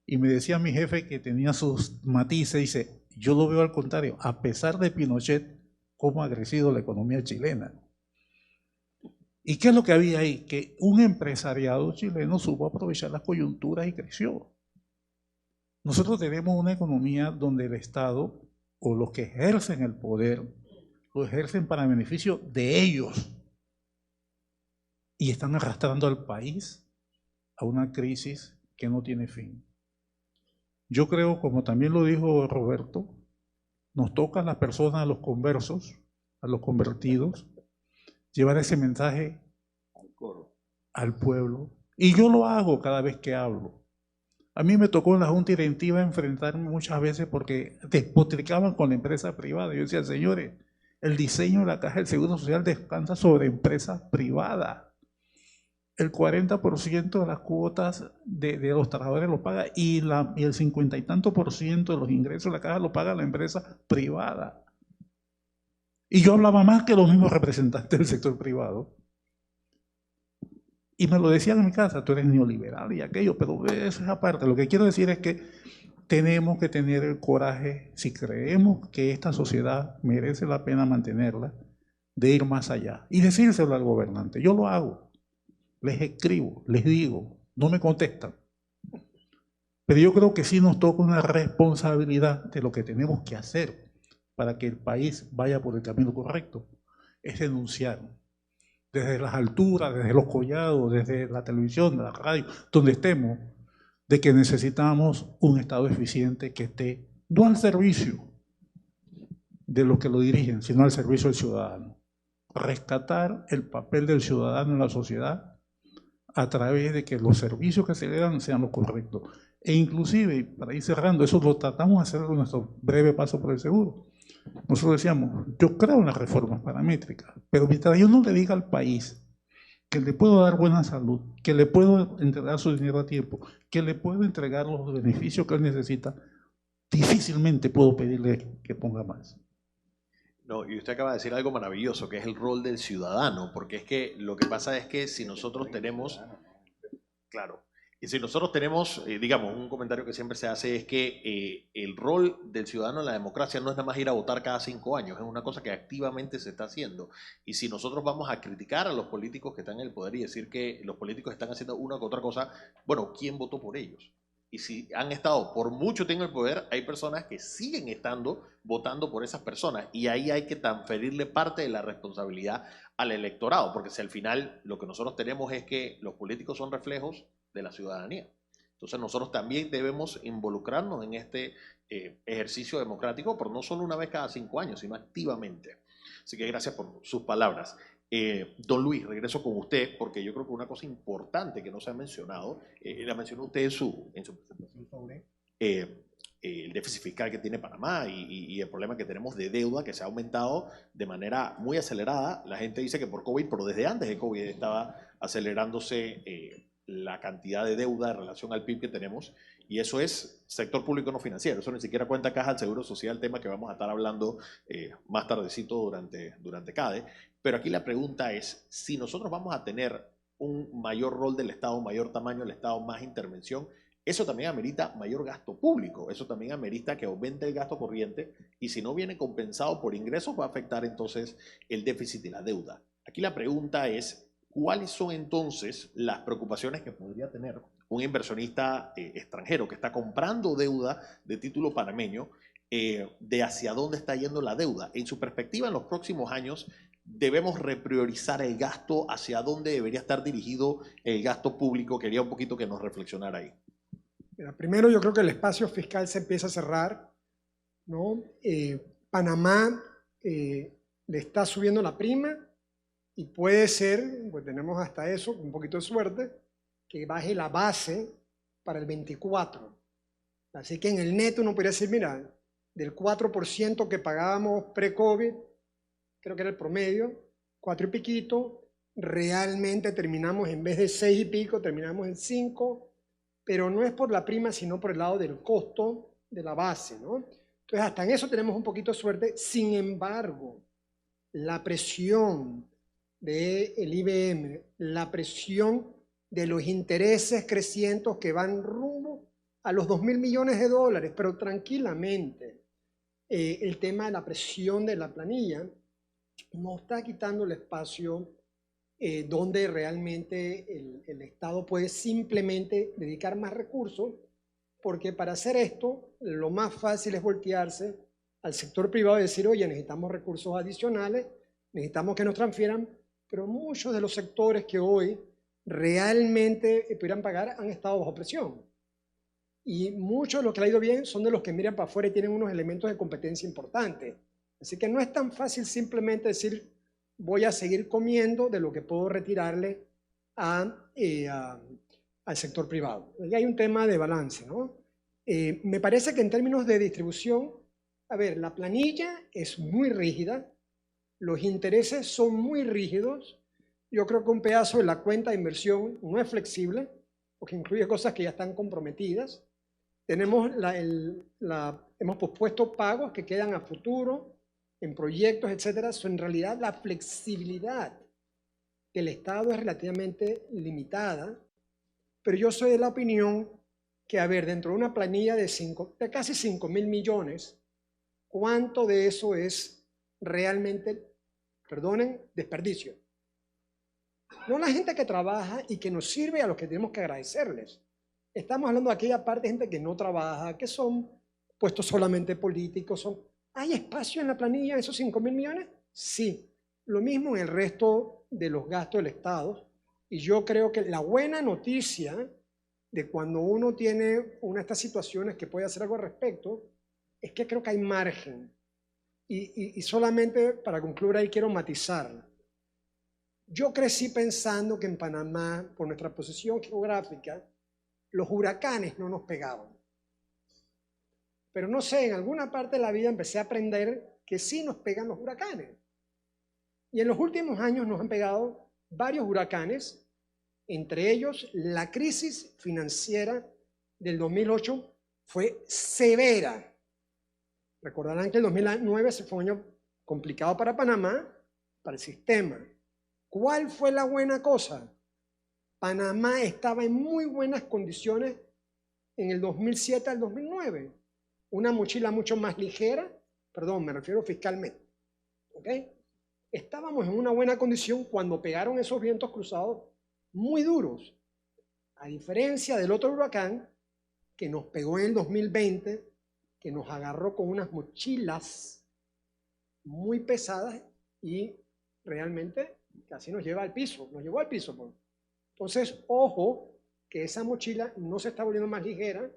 Y me decía mi jefe, que tenía sus matices, dice, yo lo veo al contrario, a pesar de Pinochet, cómo ha crecido la economía chilena. ¿Y qué es lo que había ahí? Que un empresariado chileno supo aprovechar las coyunturas y creció. Nosotros tenemos una economía donde el Estado o los que ejercen el poder lo ejercen para beneficio de ellos y están arrastrando al país a una crisis que no tiene fin. Yo creo, como también lo dijo Roberto, nos toca a las personas, a los conversos, a los convertidos, llevar ese mensaje al pueblo. Y yo lo hago cada vez que hablo. A mí me tocó en la Junta Directiva enfrentarme muchas veces porque despotricaban con la empresa privada. Yo decía, señores, el diseño de la Caja del Seguro Social descansa sobre empresas privadas. El 40% de las cuotas de los trabajadores lo paga y el 50 y tanto por ciento de los ingresos de la Caja lo paga la empresa privada. Y yo hablaba más que los mismos representantes del sector privado. Y me lo decían en mi casa, tú eres neoliberal y aquello, pero eso es aparte. Lo que quiero decir es que tenemos que tener el coraje, si creemos que esta sociedad merece la pena mantenerla, de ir más allá y decírselo al gobernante. Yo lo hago, les escribo, les digo, no me contestan. Pero yo creo que sí nos toca una responsabilidad de lo que tenemos que hacer para que el país vaya por el camino correcto. Es denunciar. Desde las alturas, desde los collados, desde la televisión, la radio, donde estemos, de que necesitamos un Estado eficiente que esté no al servicio de los que lo dirigen, sino al servicio del ciudadano. Rescatar el papel del ciudadano en la sociedad a través de que los servicios que se le dan sean los correctos. E inclusive, para ir cerrando, eso lo tratamos de hacer en nuestro breve paso por el seguro. Nosotros decíamos, yo creo en las reformas paramétricas, pero mientras yo no le diga al país que le puedo dar buena salud, que le puedo entregar su dinero a tiempo, que le puedo entregar los beneficios que él necesita, difícilmente puedo pedirle que ponga más. No, y usted acaba de decir algo maravilloso, que es el rol del ciudadano, porque es que lo que pasa es que si nosotros tenemos, claro, Y si nosotros tenemos, digamos, un comentario que siempre se hace es que el rol del ciudadano en la democracia no es nada más ir a votar cada 5 años, es una cosa que activamente se está haciendo. Y si nosotros vamos a criticar a los políticos que están en el poder y decir que los políticos están haciendo una u otra cosa, bueno, ¿quién votó por ellos? Y si han estado por mucho tiempo en el poder, hay personas que siguen estando votando por esas personas. Y ahí hay que transferirle parte de la responsabilidad al electorado, porque si al final lo que nosotros tenemos es que los políticos son reflejos de la ciudadanía. Entonces nosotros también debemos involucrarnos en este ejercicio democrático, pero no solo una vez cada 5 años, sino activamente. Así que gracias por sus palabras. Don Luis, regreso con usted, porque yo creo que una cosa importante que no se ha mencionado, la mencionó usted en su presentación sobre el déficit fiscal que tiene Panamá y el problema que tenemos de deuda que se ha aumentado de manera muy acelerada. La gente dice que por COVID, pero desde antes de COVID estaba acelerándose la cantidad de deuda en relación al PIB que tenemos, y eso es sector público no financiero, eso ni siquiera cuenta caja al Seguro Social, tema que vamos a estar hablando más tardecito durante CADE. Pero aquí la pregunta es, si nosotros vamos a tener un mayor rol del Estado, un mayor tamaño del Estado, más intervención, eso también amerita mayor gasto público, eso también amerita que aumente el gasto corriente, y si no viene compensado por ingresos va a afectar entonces el déficit y la deuda. Aquí la pregunta es, ¿cuáles son entonces las preocupaciones que podría tener un inversionista extranjero que está comprando deuda de título panameño, de hacia dónde está yendo la deuda? En su perspectiva, en los próximos años, debemos repriorizar el gasto, hacia dónde debería estar dirigido el gasto público. Quería un poquito que nos reflexionara ahí. Mira, primero yo creo que el espacio fiscal se empieza a cerrar, ¿no? Panamá le está subiendo la prima y puede ser, pues tenemos hasta eso, un poquito de suerte, que baje la base para el 24. Así que en el neto uno podría decir, mira, del 4% que pagábamos pre-COVID, creo que era el promedio, 4 y piquito, realmente terminamos en vez de 6 y pico, terminamos en 5, pero no es por la prima, sino por el lado del costo de la base, ¿no? Entonces, hasta en eso tenemos un poquito de suerte. Sin embargo, la presión del IBM, la presión de los intereses crecientes que van rumbo a los 2.000 millones de dólares, pero tranquilamente, el tema de la presión de la planilla nos está quitando el espacio donde realmente el Estado puede simplemente dedicar más recursos, porque para hacer esto lo más fácil es voltearse al sector privado y decir, oye, necesitamos recursos adicionales, necesitamos que nos transfieran, pero muchos de los sectores que hoy realmente pudieran pagar han estado bajo presión. Y muchos de los que le ha ido bien son de los que miran para afuera y tienen unos elementos de competencia importantes. Así que no es tan fácil simplemente decir, voy a seguir comiendo de lo que puedo retirarle al sector privado. Y hay un tema de balance, ¿no? Me parece que en términos de distribución, a ver, la planilla es muy rígida, los intereses son muy rígidos. Yo creo que un pedazo de la cuenta de inversión no es flexible, porque incluye cosas que ya están comprometidas. Tenemos hemos pospuesto pagos que quedan a futuro, en proyectos, etcétera. En realidad, la flexibilidad del Estado es relativamente limitada, pero yo soy de la opinión que, a ver, dentro de una planilla de casi 5.000 millones, ¿cuánto de eso es realmente, perdonen, desperdicio? No la gente que trabaja y que nos sirve, a los que tenemos que agradecerles. Estamos hablando de aquella parte de gente que no trabaja, que son puestos solamente políticos. ¿Hay espacio en la planilla de esos 5.000 millones? Sí. Lo mismo en el resto de los gastos del Estado. Y yo creo que la buena noticia de cuando uno tiene una de estas situaciones que puede hacer algo al respecto, es que creo que hay margen. Y solamente para concluir ahí quiero matizar. Yo crecí pensando que en Panamá, por nuestra posición geográfica, los huracanes no nos pegaban. Pero no sé, en alguna parte de la vida empecé a aprender que sí nos pegan los huracanes. Y en los últimos años nos han pegado varios huracanes, entre ellos la crisis financiera del 2008 fue severa. Recordarán que el 2009 fue un año complicado para Panamá, para el sistema. ¿Cuál fue la buena cosa? Panamá estaba en muy buenas condiciones en el 2007 al 2009. Una mochila mucho más ligera, perdón, me refiero fiscalmente. ¿Ok? Estábamos en una buena condición cuando pegaron esos vientos cruzados muy duros. A diferencia del otro huracán que nos pegó en el 2020, que nos agarró con unas mochilas muy pesadas y realmente casi nos lleva al piso, nos llevó al piso. Pues. Entonces, ojo, que esa mochila no se está volviendo más ligera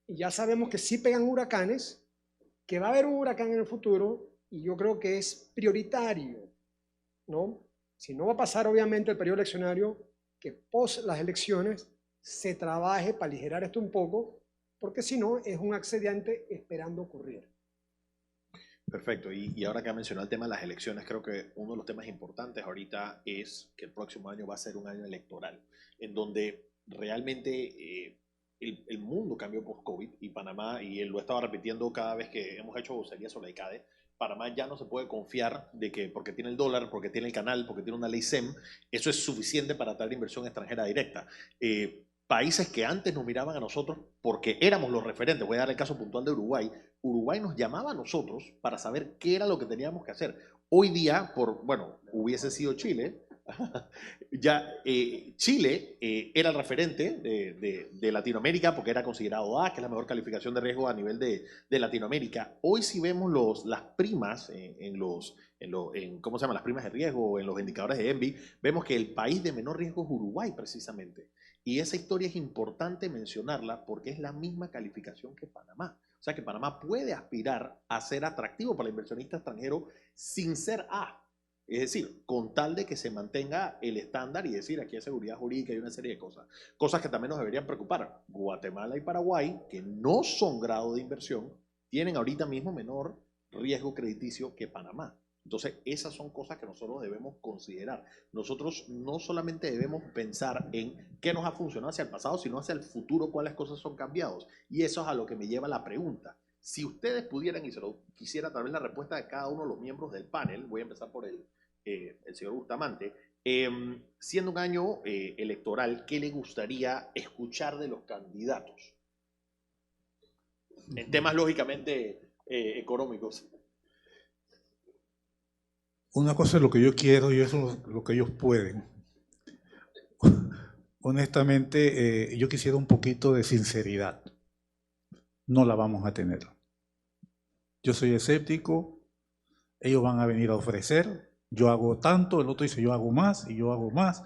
y ya sabemos que sí pegan huracanes, que va a haber un huracán en el futuro y yo creo que es prioritario, ¿no? Si no va a pasar obviamente el periodo eleccionario, que post las elecciones se trabaje para aligerar esto un poco, porque si no es un accidente esperando ocurrir. Perfecto. Y ahora que ha mencionado el tema de las elecciones, creo que uno de los temas importantes ahorita es que el próximo año va a ser un año electoral, en donde realmente el mundo cambió post-COVID y Panamá, y él lo estaba repitiendo cada vez que hemos hecho vocería sobre el CADE, Panamá ya no se puede confiar de que porque tiene el dólar, porque tiene el canal, porque tiene una ley SEM, eso es suficiente para atraer inversión extranjera directa. Países que antes nos miraban a nosotros porque éramos los referentes, voy a dar el caso puntual de Uruguay, Uruguay nos llamaba a nosotros para saber qué era lo que teníamos que hacer. Hoy día, bueno, hubiese sido Chile, ya Chile era el referente de Latinoamérica porque era considerado A, que es la mejor calificación de riesgo a nivel de Latinoamérica. Hoy si vemos las primas ¿cómo se llama? Las primas de riesgo, en los indicadores de ENVI, vemos que el país de menor riesgo es Uruguay precisamente. Y esa historia es importante mencionarla porque es la misma calificación que Panamá. O sea que Panamá puede aspirar a ser atractivo para el inversionista extranjero sin ser A. Es decir, con tal de que se mantenga el estándar y decir aquí hay seguridad jurídica y una serie de cosas. Cosas que también nos deberían preocupar. Guatemala y Paraguay, que no son grado de inversión, tienen ahorita mismo menor riesgo crediticio que Panamá. Entonces, esas son cosas que nosotros debemos considerar. Nosotros no solamente debemos pensar en qué nos ha funcionado hacia el pasado, sino hacia el futuro, cuáles cosas son cambiados. Y eso es a lo que me lleva la pregunta. Si ustedes pudieran, y se lo quisiera tal vez la respuesta de cada uno de los miembros del panel, voy a empezar por el señor Bustamante, siendo un año electoral, ¿qué le gustaría escuchar de los candidatos? En temas lógicamente económicos. Una cosa es lo que yo quiero y eso es lo que ellos pueden. Honestamente, yo quisiera un poquito de sinceridad. No la vamos a tener. Yo soy escéptico, ellos van a venir a ofrecer, yo hago tanto, el otro dice yo hago más y yo hago más.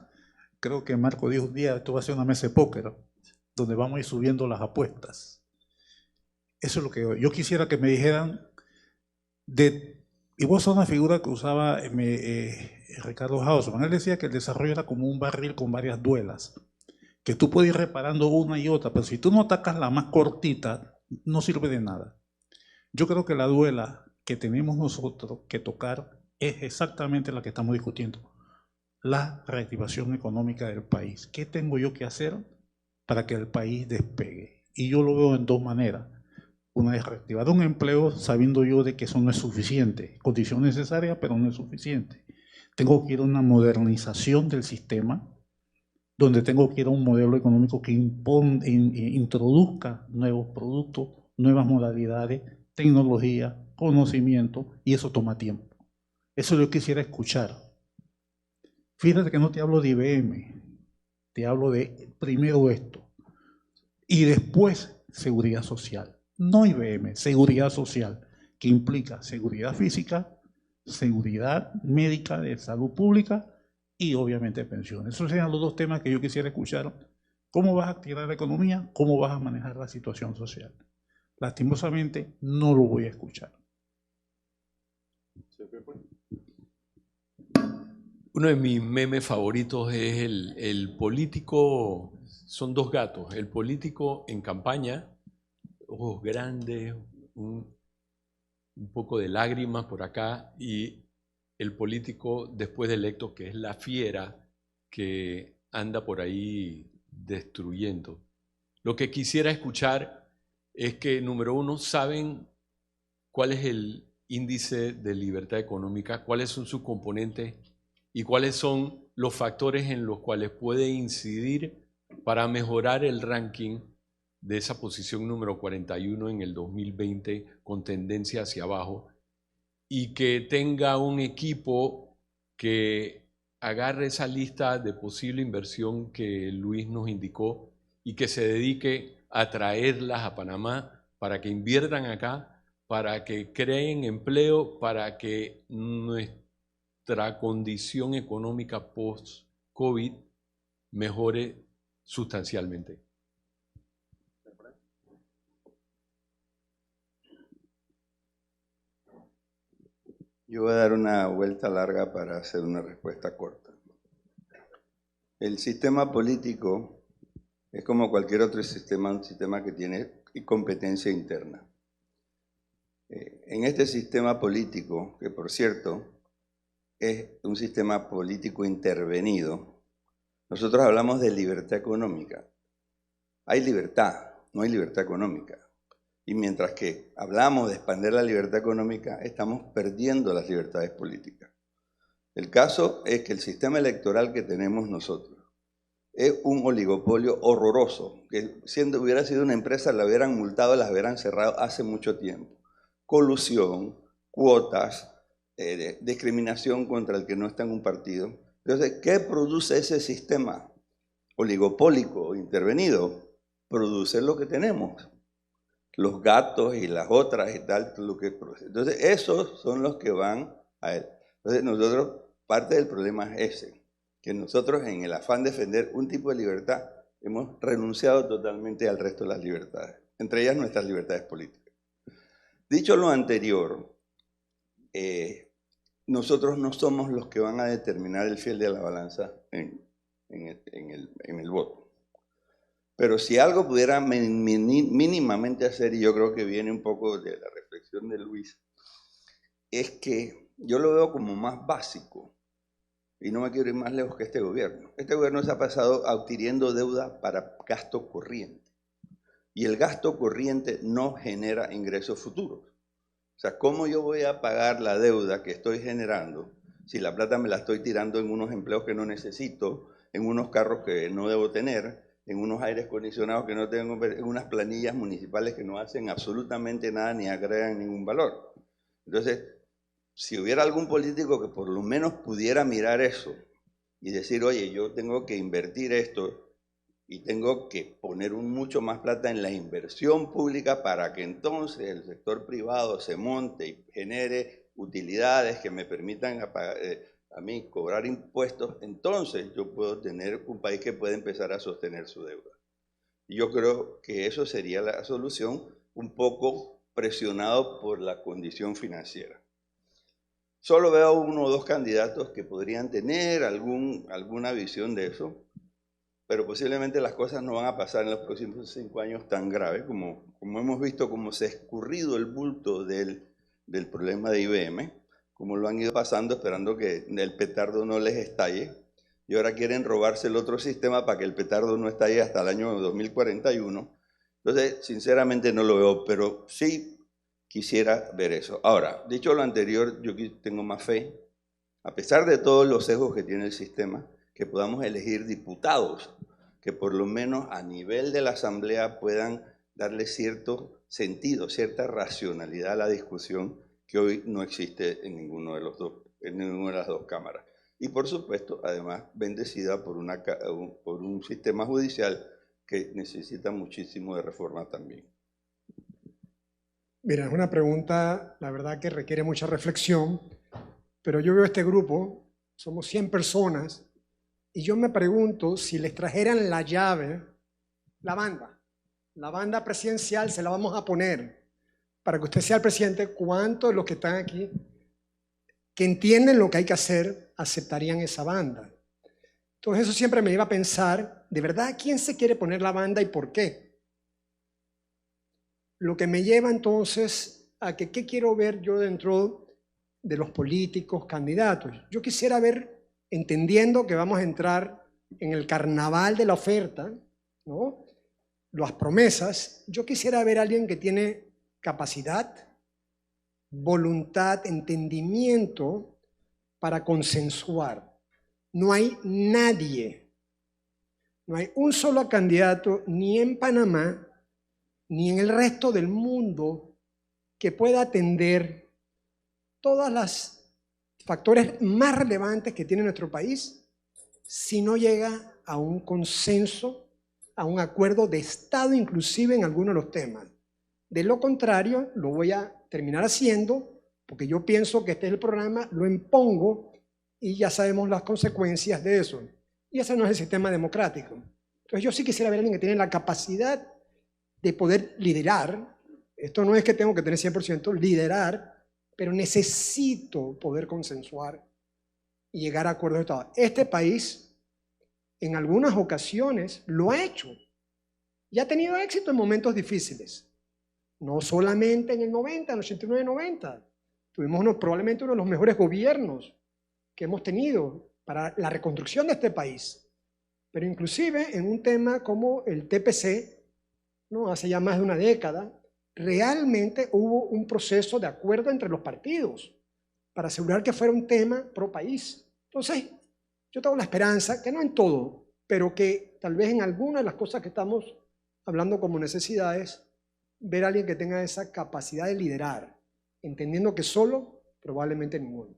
Creo que Marco dijo un día, esto va a ser una mesa de póker, donde vamos a ir subiendo las apuestas. Eso es lo que yo quisiera que me dijeran y vos sos una figura que usaba Ricardo Hausmann. Él decía que el desarrollo era como un barril con varias duelas, que tú puedes ir reparando una y otra, pero si tú no atacas la más cortita, no sirve de nada. Yo creo que la duela que tenemos nosotros que tocar es exactamente la que estamos discutiendo, la reactivación económica del país. ¿Qué tengo yo que hacer para que el país despegue? Y yo lo veo en dos maneras. Una es reactivar un empleo sabiendo yo de que eso no es suficiente, condición necesaria, pero no es suficiente. Tengo que ir a una modernización del sistema, donde tengo que ir a un modelo económico que introduzca nuevos productos, nuevas modalidades, tecnología, conocimiento, y eso toma tiempo. Eso yo quisiera escuchar. Fíjate que no te hablo de IBM, te hablo de primero esto, y después seguridad social. No IBM, seguridad social, que implica seguridad física, seguridad médica de salud pública y obviamente pensiones. Esos serían los dos temas que yo quisiera escuchar. ¿Cómo vas a activar la economía? ¿Cómo vas a manejar la situación social? Lastimosamente no lo voy a escuchar. Uno de mis memes favoritos es el político, son dos gatos, el político en campaña, ojos grandes, un poco de lágrimas por acá, y el político después de electo, que es la fiera que anda por ahí destruyendo. Lo que quisiera escuchar es que, número uno, saben cuál es el índice de libertad económica, cuáles son sus componentes y cuáles son los factores en los cuales puede incidir para mejorar el ranking de esa posición número 41 en el 2020 con tendencia hacia abajo, y que tenga un equipo que agarre esa lista de posible inversión que Luis nos indicó y que se dedique a traerlas a Panamá para que inviertan acá, para que creen empleo, para que nuestra condición económica post-COVID mejore sustancialmente. Yo voy a dar una vuelta larga para hacer una respuesta corta. El sistema político es como cualquier otro sistema, un sistema que tiene competencia interna. En este sistema político, que por cierto es un sistema político intervenido, nosotros hablamos de libertad económica. Hay libertad, no hay libertad económica. Y mientras que hablamos de expandir la libertad económica, estamos perdiendo las libertades políticas. El caso es que el sistema electoral que tenemos nosotros es un oligopolio horroroso, que hubiera sido una empresa, la hubieran multado, las hubieran cerrado hace mucho tiempo. Colusión, cuotas, discriminación contra el que no está en un partido. Entonces, ¿qué produce ese sistema oligopólico intervenido? Produce lo que tenemos. Los gatos y las otras y tal, lo que produce. Entonces, esos son los que van a él. Entonces, nosotros, parte del problema es ese, que nosotros en el afán de defender un tipo de libertad, hemos renunciado totalmente al resto de las libertades, entre ellas nuestras libertades políticas. Dicho lo anterior, nosotros no somos los que van a determinar el fiel de la balanza en el voto. Pero si algo pudiera mínimamente hacer, y yo creo que viene un poco de la reflexión de Luis, es que yo lo veo como más básico, y no me quiero ir más lejos que este gobierno. Este gobierno se ha pasado adquiriendo deuda para gasto corriente, y el gasto corriente no genera ingresos futuros. O sea, ¿cómo yo voy a pagar la deuda que estoy generando si la plata me la estoy tirando en unos empleos que no necesito, en unos carros que no debo tener, en unos aires acondicionados que no tengo, en unas planillas municipales que no hacen absolutamente nada ni agregan ningún valor? Entonces, si hubiera algún político que por lo menos pudiera mirar eso y decir, oye, yo tengo que invertir esto y tengo que poner mucho más plata en la inversión pública para que entonces el sector privado se monte y genere utilidades que me permitan a mí cobrar impuestos, entonces yo puedo tener un país que puede empezar a sostener su deuda. Y yo creo que eso sería la solución, un poco presionado por la condición financiera. Solo veo uno o dos candidatos que podrían tener alguna visión de eso, pero posiblemente las cosas no van a pasar en los próximos 5 años tan graves como hemos visto cómo se ha escurrido el bulto del problema de IBM, como lo han ido pasando esperando que el petardo no les estalle, y ahora quieren robarse el otro sistema para que el petardo no estalle hasta el año 2041. Entonces, sinceramente no lo veo, pero sí quisiera ver eso. Ahora, dicho lo anterior, yo tengo más fe, a pesar de todos los sesgos que tiene el sistema, que podamos elegir diputados que por lo menos a nivel de la Asamblea puedan darle cierto sentido, cierta racionalidad a la discusión que hoy no existe en ninguna de las dos cámaras. Y por supuesto, además, bendecida por un sistema judicial que necesita muchísimo de reforma también. Mira, es una pregunta, la verdad, que requiere mucha reflexión, pero yo veo este grupo, somos 100 personas, y yo me pregunto si les trajeran la llave, la banda presidencial se la vamos a poner para que usted sea el presidente, ¿cuántos de los que están aquí que entienden lo que hay que hacer aceptarían esa banda? Entonces eso siempre me lleva a pensar, ¿de verdad quién se quiere poner la banda y por qué? Lo que me lleva entonces a que ¿qué quiero ver yo dentro de los políticos candidatos? Yo quisiera ver, entendiendo que vamos a entrar en el carnaval de la oferta, ¿no? Las promesas, yo quisiera ver a alguien que tiene capacidad, voluntad, entendimiento para consensuar. no hay nadie, no hay un solo candidato ni en Panamá ni en el resto del mundo que pueda atender todos los factores más relevantes que tiene nuestro país si no llega a un consenso, a un acuerdo de Estado inclusive en algunos de los temas. De lo contrario, lo voy a terminar haciendo porque yo pienso que este es el programa, lo impongo y ya sabemos las consecuencias de eso. Y ese no es el sistema democrático. Entonces yo sí quisiera ver a alguien que tiene la capacidad de poder liderar. Esto no es que tengo que tener 100%, liderar, pero necesito poder consensuar y llegar a acuerdos de Estado. Este país, en algunas ocasiones, lo ha hecho y ha tenido éxito en momentos difíciles. No solamente en el 90, en el 89-90. Tuvimos probablemente uno de los mejores gobiernos que hemos tenido para la reconstrucción de este país. Pero inclusive en un tema como el TPC, ¿no? Hace ya más de una década, realmente hubo un proceso de acuerdo entre los partidos para asegurar que fuera un tema pro país. Entonces, yo tengo la esperanza, que no en todo, pero que tal vez en algunas de las cosas que estamos hablando como necesidades, ver a alguien que tenga esa capacidad de liderar, entendiendo que solo, probablemente ninguno.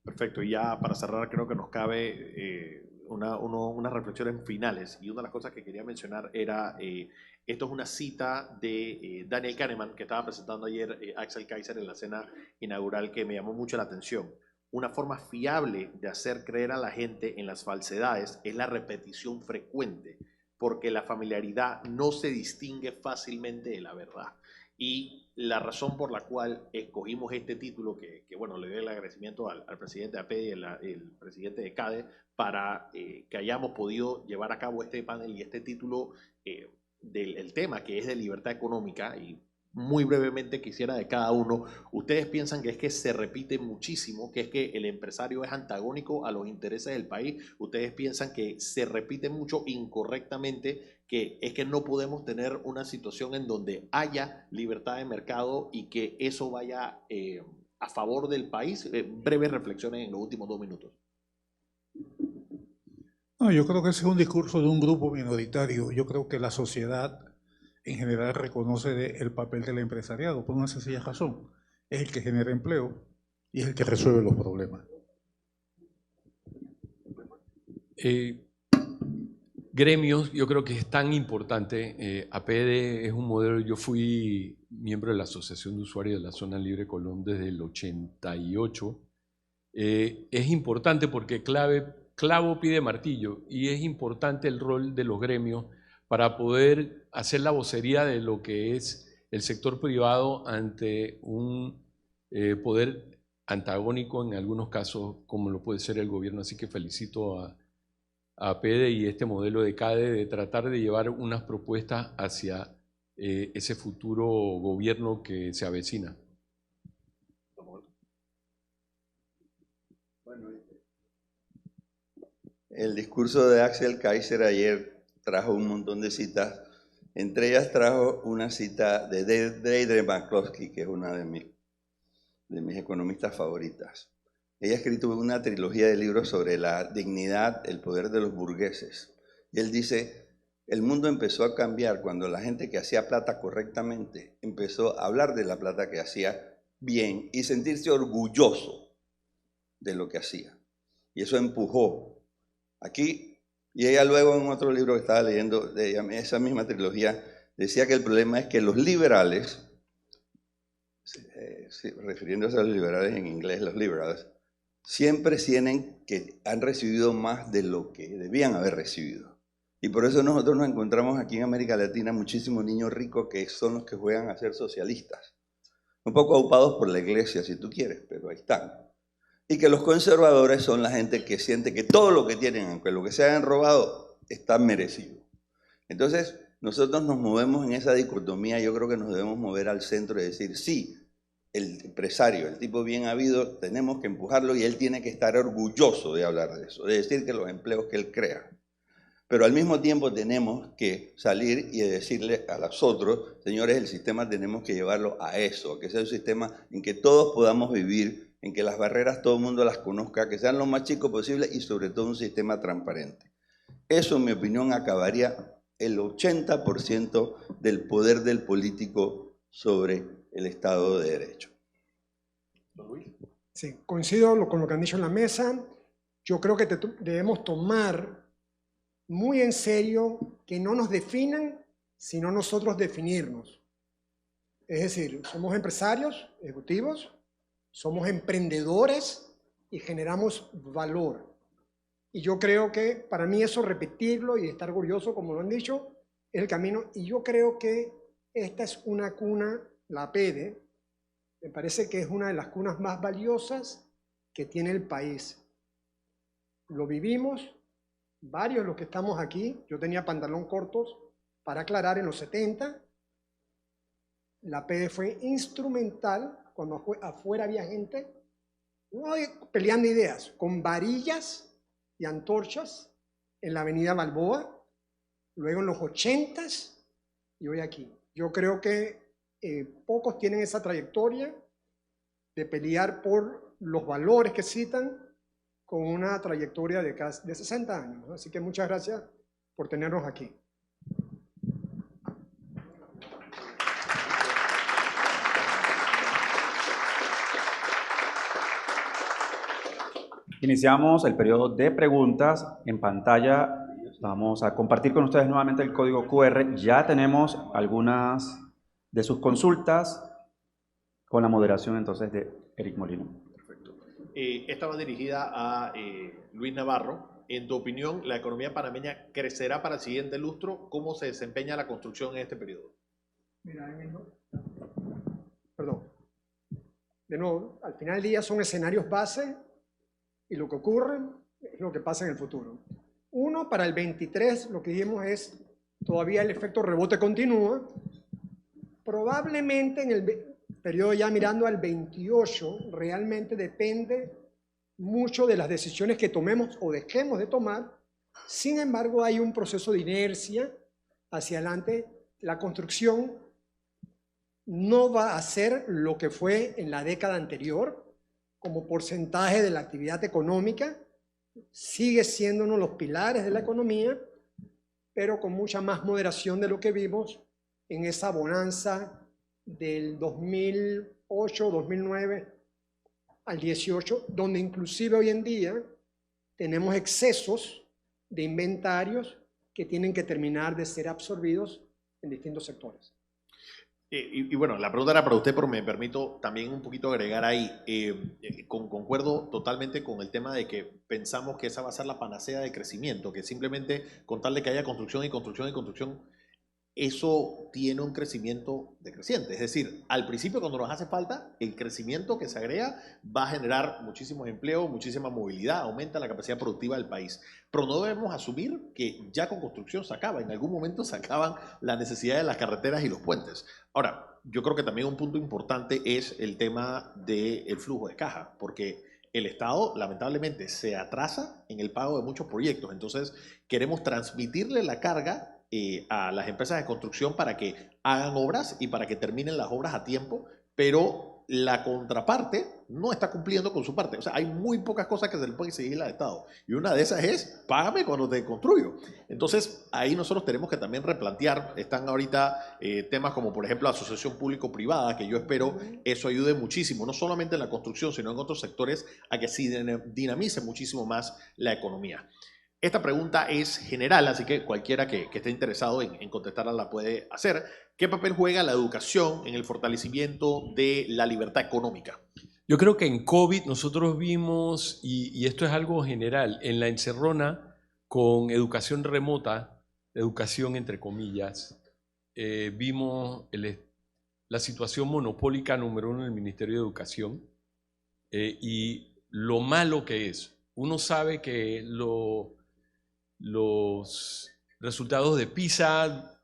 Perfecto, y ya para cerrar creo que nos cabe unas reflexiones finales, y una de las cosas que quería mencionar era, esto es una cita de Daniel Kahneman que estaba presentando ayer Axel Kaiser en la cena inaugural, que me llamó mucho la atención. Una forma fiable de hacer creer a la gente en las falsedades es la repetición frecuente, porque la familiaridad no se distingue fácilmente de la verdad. Y la razón por la cual escogimos este título, que bueno, le doy el agradecimiento al presidente de APEDE y el presidente de CADE, para que hayamos podido llevar a cabo este panel y este título del tema, que es de libertad económica. Y muy brevemente quisiera de cada uno, ¿ustedes piensan que es que se repite muchísimo, que es que el empresario es antagónico a los intereses del país? ¿Ustedes piensan que se repite mucho incorrectamente, que es que no podemos tener una situación en donde haya libertad de mercado y que eso vaya a favor del país? Breves reflexiones en los últimos 2 minutos. No, yo creo que ese es un discurso de un grupo minoritario. Yo creo que la sociedad en general reconoce el papel del empresariado por una sencilla razón: es el que genera empleo y es el que resuelve los problemas. Gremios, yo creo que es tan importante. APEDE es un modelo. Yo fui miembro de la Asociación de Usuarios de la Zona Libre Colón desde el 88. Es importante porque clavo pide martillo, y es importante el rol de los gremios para poder hacer la vocería de lo que es el sector privado ante un poder antagónico en algunos casos, como lo puede ser el gobierno. Así que felicito a APEDE y este modelo de CADE de tratar de llevar unas propuestas hacia ese futuro gobierno que se avecina. El discurso de Axel Kaiser ayer trajo un montón de citas. Entre ellas trajo una cita de Deirdre McCloskey, que es una de mis economistas favoritas. Ella ha escrito una trilogía de libros sobre la dignidad, el poder de los burgueses. Y él dice, el mundo empezó a cambiar cuando la gente que hacía plata correctamente empezó a hablar de la plata que hacía bien y sentirse orgulloso de lo que hacía. Y eso empujó. Aquí, y ella luego en otro libro que estaba leyendo de esa misma trilogía, decía que el problema es que los liberales, refiriéndose a los liberales en inglés, los liberals, siempre sienten que han recibido más de lo que debían haber recibido. Y por eso nosotros nos encontramos aquí en América Latina muchísimos niños ricos que son los que juegan a ser socialistas. Un poco ocupados por la iglesia, si tú quieres, pero ahí están. Y que los conservadores son la gente que siente que todo lo que tienen, aunque lo que se hayan robado, está merecido. Entonces, nosotros nos movemos en esa dicotomía. Yo creo que nos debemos mover al centro y decir, sí, el empresario, el tipo bien habido, tenemos que empujarlo y él tiene que estar orgulloso de hablar de eso, de decir que los empleos que él crea. Pero al mismo tiempo tenemos que salir y decirle a los otros, señores, el sistema tenemos que llevarlo a eso, a que sea un sistema en que todos podamos vivir en que las barreras todo el mundo las conozca, que sean lo más chicos posible y sobre todo un sistema transparente. Eso, en mi opinión, acabaría el 80% del poder del político sobre el Estado de Derecho. Sí, coincido con lo que han dicho en la mesa. Yo creo que debemos tomar muy en serio que no nos definan, sino nosotros definirnos. Es decir, somos empresarios, ejecutivos, somos emprendedores y generamos valor. Y yo creo que para mí eso, repetirlo y estar orgulloso, como lo han dicho, es el camino. Y yo creo que esta es una cuna, la PEDE, me parece que es una de las cunas más valiosas que tiene el país. Lo vivimos, varios de los que estamos aquí, yo tenía pantalón cortos, para aclarar, en los 70, la PEDE fue instrumental cuando afuera había gente peleando ideas, con varillas y antorchas en la avenida Balboa, luego en los 80s y hoy aquí. Yo creo que pocos tienen esa trayectoria de pelear por los valores que citan con una trayectoria de 60 años, ¿no? Así que muchas gracias por tenernos aquí. Iniciamos el periodo de preguntas. En pantalla vamos a compartir con ustedes nuevamente el código QR. Ya tenemos algunas de sus consultas con la moderación entonces de Eric Molino. Perfecto. Esta va dirigida a Luis Navarro. En tu opinión, ¿la economía panameña crecerá para el siguiente lustro? ¿Cómo se desempeña la construcción en este periodo? Mira, perdón. De nuevo, al final del día son escenarios base y lo que ocurre es lo que pasa en el futuro. Uno, para el 23, lo que dijimos es, todavía el efecto rebote continúa. Probablemente en el periodo ya mirando al 28, realmente depende mucho de las decisiones que tomemos o dejemos de tomar. Sin embargo, hay un proceso de inercia hacia adelante. La construcción no va a ser lo que fue en la década anterior, como porcentaje de la actividad económica, sigue siendo uno de los pilares de la economía, pero con mucha más moderación de lo que vimos en esa bonanza del 2008, 2009 al 18, donde inclusive hoy en día tenemos excesos de inventarios que tienen que terminar de ser absorbidos en distintos sectores. Y bueno, la pregunta era para usted, pero me permito también un poquito agregar ahí. Concuerdo totalmente con el tema de que pensamos que esa va a ser la panacea de crecimiento, que simplemente con tal de que haya construcción y construcción y construcción, eso tiene un crecimiento decreciente. Es decir, al principio cuando nos hace falta, el crecimiento que se agrega va a generar muchísimos empleos, muchísima movilidad, aumenta la capacidad productiva del país. Pero no debemos asumir que ya con construcción se acaba. En algún momento se acaban la necesidad de las carreteras y los puentes. Ahora, yo creo que también un punto importante es el tema del flujo de caja, porque el Estado lamentablemente se atrasa en el pago de muchos proyectos. Entonces, queremos transmitirle la carga a las empresas de construcción para que hagan obras y para que terminen las obras a tiempo, pero la contraparte no está cumpliendo con su parte. O sea, hay muy pocas cosas que se le pueden exigir al Estado. Y una de esas es, págame cuando te construyo. Entonces, ahí nosotros tenemos que también replantear. Están ahorita temas como, por ejemplo, asociación público-privada, que yo espero eso ayude muchísimo, no solamente en la construcción, sino en otros sectores, a que sí dinamice muchísimo más la economía. Esta pregunta es general, así que cualquiera que esté interesado en contestarla la puede hacer. ¿Qué papel juega la educación en el fortalecimiento de la libertad económica? Yo creo que en COVID nosotros vimos, y esto es algo general, en la encerrona con educación remota, educación entre comillas, vimos la situación monopólica número 1 del Ministerio de Educación y lo malo que es. Uno sabe que los resultados de PISA,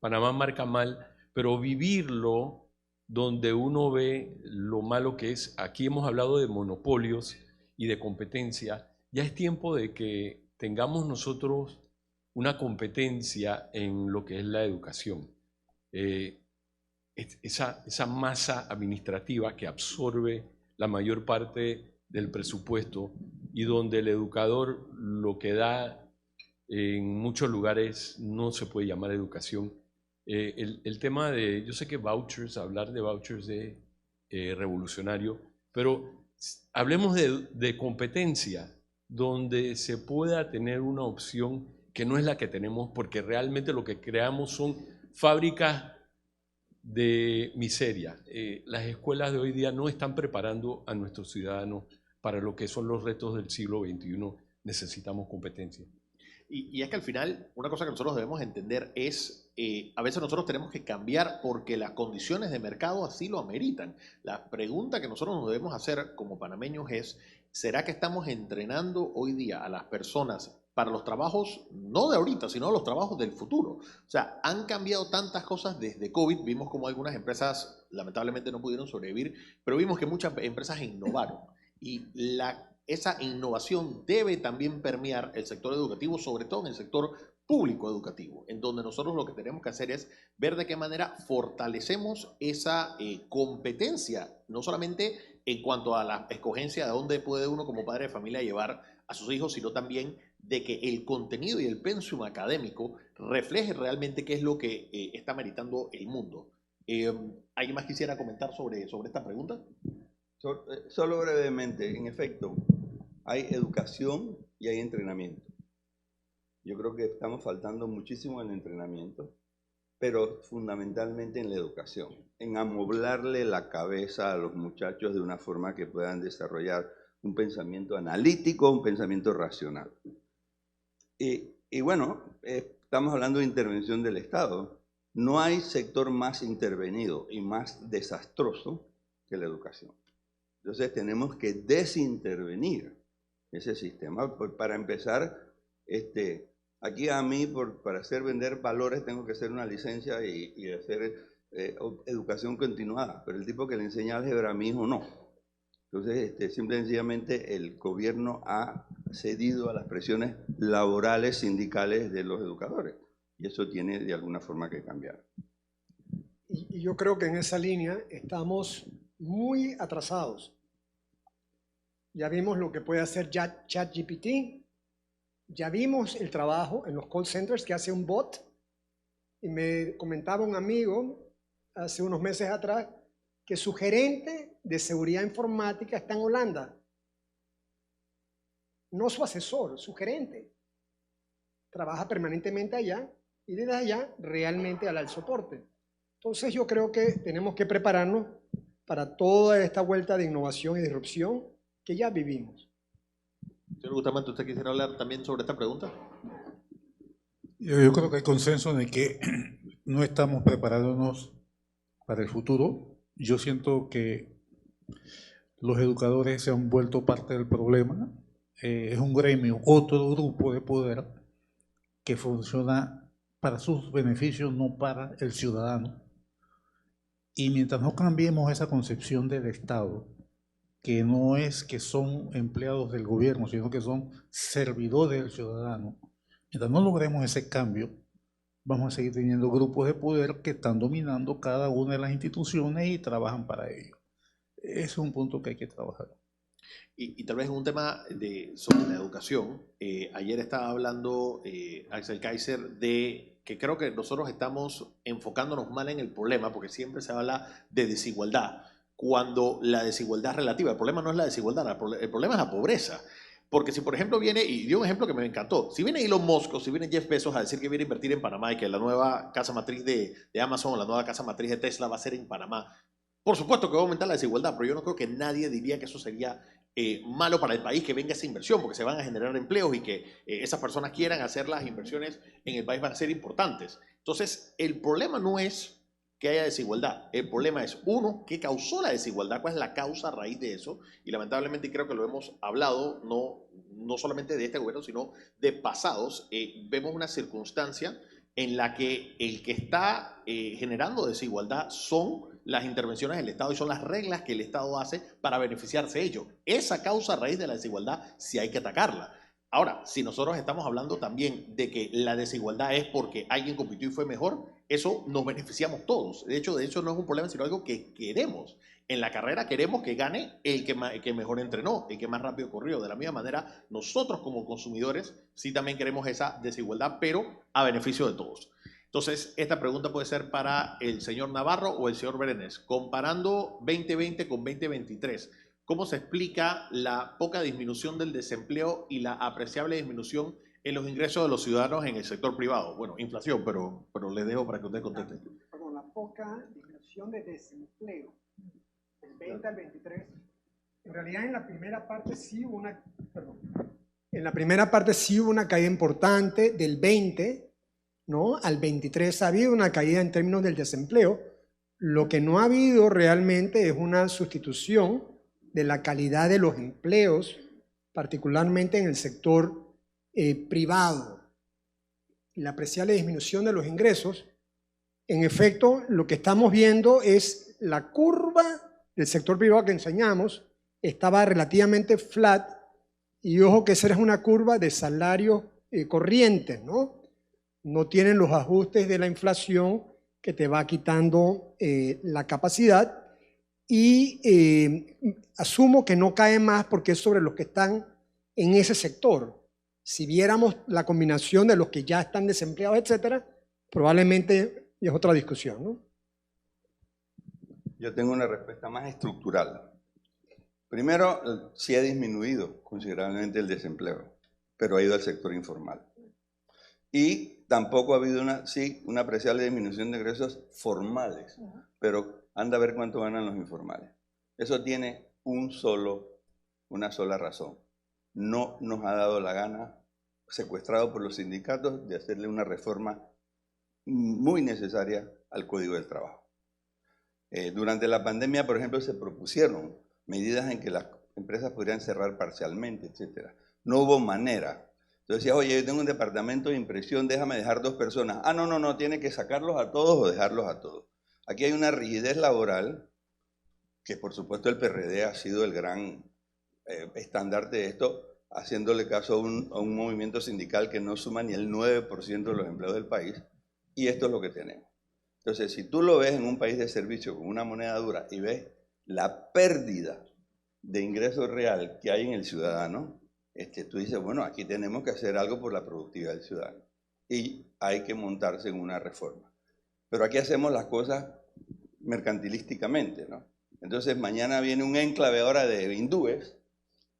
Panamá marca mal, pero vivirlo donde uno ve lo malo que es, aquí hemos hablado de monopolios y de competencia, ya es tiempo de que tengamos nosotros una competencia en lo que es la educación. Esa masa administrativa que absorbe la mayor parte del presupuesto y donde el educador lo que da en muchos lugares no se puede llamar educación. El tema de, yo sé que vouchers, hablar de vouchers es revolucionario, pero hablemos de competencia, donde se pueda tener una opción que no es la que tenemos, porque realmente lo que creamos son fábricas de miseria. Las escuelas de hoy día no están preparando a nuestros ciudadanos para lo que son los retos del siglo XXI. Necesitamos competencia. Y es que al final, una cosa que nosotros debemos entender es, a veces nosotros tenemos que cambiar porque las condiciones de mercado así lo ameritan. La pregunta que nosotros nos debemos hacer como panameños es, ¿será que estamos entrenando hoy día a las personas para los trabajos, no de ahorita, sino los trabajos del futuro? O sea, han cambiado tantas cosas desde COVID, vimos como algunas empresas lamentablemente no pudieron sobrevivir, pero vimos que muchas empresas innovaron. Y esa innovación debe también permear el sector educativo, sobre todo en el sector público educativo, en donde nosotros lo que tenemos que hacer es ver de qué manera fortalecemos esa competencia, no solamente en cuanto a la escogencia de dónde puede uno como padre de familia llevar a sus hijos, sino también de que el contenido y el pensum académico refleje realmente qué es lo que está meritando el mundo. ¿Alguien más quisiera comentar sobre esta pregunta? Solo brevemente, en efecto, hay educación y hay entrenamiento. Yo creo que estamos faltando muchísimo en el entrenamiento, pero fundamentalmente en la educación, en amoblarle la cabeza a los muchachos de una forma que puedan desarrollar un pensamiento analítico, un pensamiento racional. Y bueno, estamos hablando de intervención del Estado. No hay sector más intervenido y más desastroso que la educación. Entonces tenemos que desintervenir ese sistema. Para empezar, aquí a mí, para hacer vender valores, tengo que hacer una licencia y hacer educación continuada, pero el tipo que le enseña álgebra a mi hijo no. Entonces, simple y sencillamente el gobierno ha cedido a las presiones laborales, sindicales de los educadores, y eso tiene de alguna forma que cambiar. Y yo creo que en esa línea estamos muy atrasados. Ya vimos lo que puede hacer ChatGPT, ya vimos el trabajo en los call centers que hace un bot, y me comentaba un amigo hace unos meses atrás que su gerente de seguridad informática está en Holanda. No su asesor, su gerente. Trabaja permanentemente allá y desde allá realmente da el soporte. Entonces yo creo que tenemos que prepararnos para toda esta vuelta de innovación y disrupción que ya vivimos. Señor Bustamante, ¿usted quisiera hablar también sobre esta pregunta? Yo creo que hay consenso en el que no estamos preparándonos para el futuro. Yo siento que los educadores se han vuelto parte del problema. Es un gremio, otro grupo de poder que funciona para sus beneficios, no para el ciudadano. Y mientras no cambiemos esa concepción del Estado, que no es que son empleados del gobierno, sino que son servidores del ciudadano, mientras no logremos ese cambio, vamos a seguir teniendo grupos de poder que están dominando cada una de las instituciones y trabajan para ello. Ese es un punto que hay que trabajar. Y tal vez un tema sobre la educación. Ayer estaba hablando Axel Kaiser de que creo que nosotros estamos enfocándonos mal en el problema, porque siempre se habla de desigualdad, cuando la desigualdad es relativa. El problema no es la desigualdad, el problema es la pobreza. Porque si, por ejemplo, viene, y dio un ejemplo que me encantó, si viene Elon Musk o si viene Jeff Bezos a decir que viene a invertir en Panamá y que la nueva casa matriz de Amazon, la nueva casa matriz de Tesla va a ser en Panamá, por supuesto que va a aumentar la desigualdad, pero yo no creo que nadie diría que eso sería malo para el país que venga esa inversión, porque se van a generar empleos y que esas personas quieran hacer las inversiones en el país van a ser importantes. Entonces, el problema no es que haya desigualdad. El problema es, uno, ¿qué causó la desigualdad? ¿Cuál es la causa raíz de eso? Y lamentablemente creo que lo hemos hablado, no solamente de este gobierno, sino de pasados. Vemos una circunstancia en la que el que está generando desigualdad son las intervenciones del Estado y son las reglas que el Estado hace para beneficiarse de ello. Esa causa raíz de la desigualdad sí hay que atacarla. Ahora, si nosotros estamos hablando también de que la desigualdad es porque alguien compitió y fue mejor, eso nos beneficiamos todos. De hecho no es un problema, sino algo que queremos. En la carrera queremos que gane el que mejor entrenó, el que más rápido corrió. De la misma manera, nosotros como consumidores sí también queremos esa desigualdad, pero a beneficio de todos. Entonces, esta pregunta puede ser para el señor Navarro o el señor Berenés. Comparando 2020 con 2023, ¿cómo se explica la poca disminución del desempleo y la apreciable disminución en los ingresos de los ciudadanos en el sector privado? Bueno, inflación, pero les dejo para que ustedes contesten. Perdón, la poca disminución de desempleo del 20 al 23. En realidad en la primera parte sí hubo una, en la primera parte sí hubo una caída importante del 20, ¿no? Al 23 ha habido una caída en términos del desempleo. Lo que no ha habido realmente es una sustitución de la calidad de los empleos, particularmente en el sector privado. La apreciable disminución de los ingresos, en efecto, lo que estamos viendo es la curva del sector privado que enseñamos, estaba relativamente flat, y ojo que esa es una curva de salarios corrientes, ¿no? No tienen los ajustes de la inflación que te va quitando la capacidad, y asumo que no cae más porque es sobre los que están en ese sector. Si viéramos la combinación de los que ya están desempleados, etcétera, probablemente es otra discusión, ¿no? Yo tengo una respuesta más estructural. Primero, sí ha disminuido considerablemente el desempleo, pero ha ido al sector informal. Y tampoco ha habido una apreciable disminución de ingresos formales, pero anda a ver cuánto ganan los informales. Eso tiene una sola razón. No nos ha dado la gana, secuestrado por los sindicatos, de hacerle una reforma muy necesaria al Código del Trabajo. Durante la pandemia, por ejemplo, se propusieron medidas en que las empresas podrían cerrar parcialmente, etc. No hubo manera. Entonces decía, oye, yo tengo un departamento de impresión, déjame dejar 2 personas. Ah, no, tiene que sacarlos a todos o dejarlos a todos. Aquí hay una rigidez laboral, que por supuesto el PRD ha sido el gran estandarte de esto, haciéndole caso a un movimiento sindical que no suma ni el 9% de los empleos del país, y esto es lo que tenemos. Entonces, si tú lo ves en un país de servicio con una moneda dura y ves la pérdida de ingreso real que hay en el ciudadano, tú dices, bueno, aquí tenemos que hacer algo por la productividad del ciudadano y hay que montarse en una reforma. Pero aquí hacemos las cosas mercantilísticamente, ¿no? Entonces, mañana viene un enclave ahora de hindúes,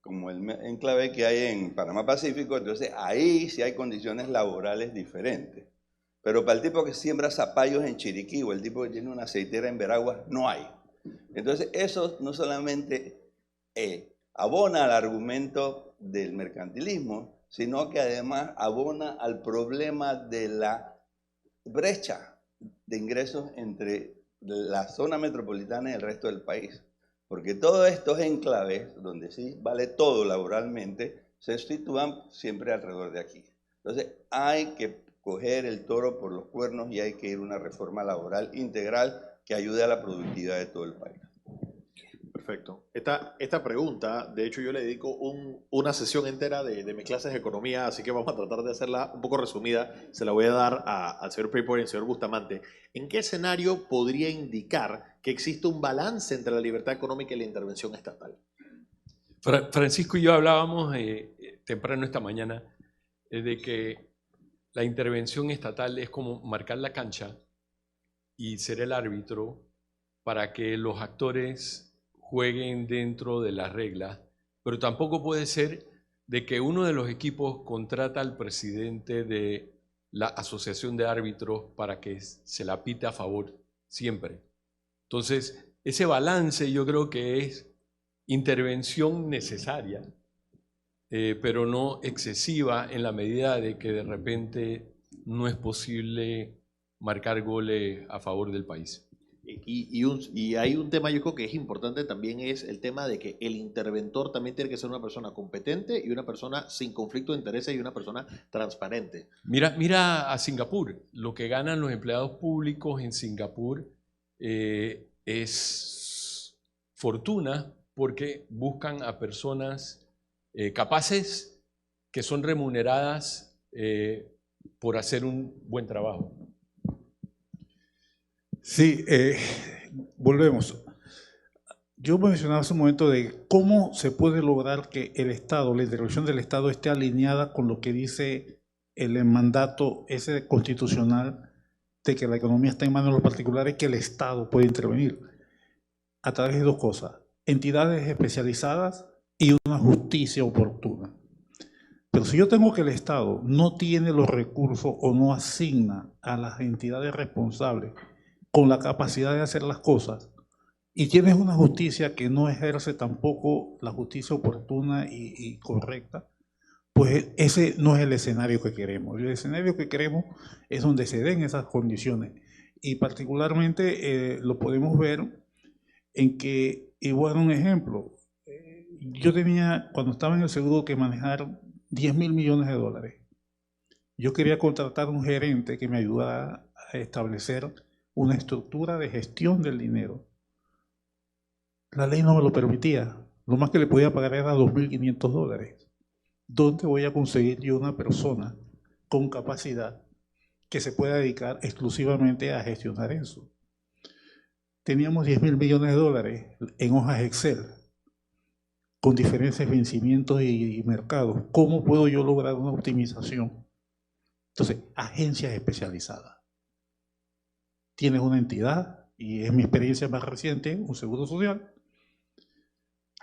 como el enclave que hay en Panamá Pacífico, entonces ahí sí hay condiciones laborales diferentes. Pero para el tipo que siembra zapallos en Chiriquí o el tipo que tiene una aceitera en Veraguas, no hay. Entonces eso no solamente abona al argumento del mercantilismo, sino que además abona al problema de la brecha de ingresos entre la zona metropolitana y el resto del país. Porque todos estos enclaves, donde sí vale todo laboralmente, se sitúan siempre alrededor de aquí. Entonces hay que coger el toro por los cuernos y hay que ir a una reforma laboral integral que ayude a la productividad de todo el país. Perfecto. Esta pregunta, de hecho yo le dedico una sesión entera de mis clases de economía, así que vamos a tratar de hacerla un poco resumida. Se la voy a dar al señor Paper y al señor Bustamante. ¿En qué escenario podría indicar que existe un balance entre la libertad económica y la intervención estatal? Francisco y yo hablábamos temprano esta mañana de que la intervención estatal es como marcar la cancha y ser el árbitro para que los actores jueguen dentro de las reglas, pero tampoco puede ser de que uno de los equipos contrata al presidente de la asociación de árbitros para que se la pite a favor siempre. Entonces, ese balance yo creo que es intervención necesaria, pero no excesiva en la medida de que de repente no es posible marcar goles a favor del país. Y hay un tema yo creo que es importante también, es el tema de que el interventor también tiene que ser una persona competente y una persona sin conflicto de intereses y una persona transparente. Mira a Singapur. Lo que ganan los empleados públicos en Singapur es fortuna porque buscan a personas capaces que son remuneradas por hacer un buen trabajo. Sí, volvemos. Yo mencionaba hace un momento de cómo se puede lograr que el Estado, la intervención del Estado esté alineada con lo que dice el mandato ese constitucional de que la economía está en manos de los particulares, que el Estado puede intervenir a través de dos cosas: entidades especializadas y una justicia oportuna. Pero si yo tengo que el Estado no tiene los recursos o no asigna a las entidades responsables con la capacidad de hacer las cosas, y tienes una justicia que no ejerce tampoco la justicia oportuna y correcta, pues ese no es el escenario que queremos. El escenario que queremos es donde se den esas condiciones. Y particularmente lo podemos ver en que, y voy a dar un ejemplo, yo tenía, cuando estaba en el seguro, que manejar 10.000 millones de dólares. Yo quería contratar a un gerente que me ayudara a establecer una estructura de gestión del dinero. La ley no me lo permitía. Lo más que le podía pagar era 2.500 dólares. ¿Dónde voy a conseguir yo una persona con capacidad que se pueda dedicar exclusivamente a gestionar eso? Teníamos 10.000 millones de dólares en hojas Excel, con diferentes vencimientos y mercados. ¿Cómo puedo yo lograr una optimización? Entonces, agencias especializadas. Tienes una entidad, y es mi experiencia más reciente, un seguro social,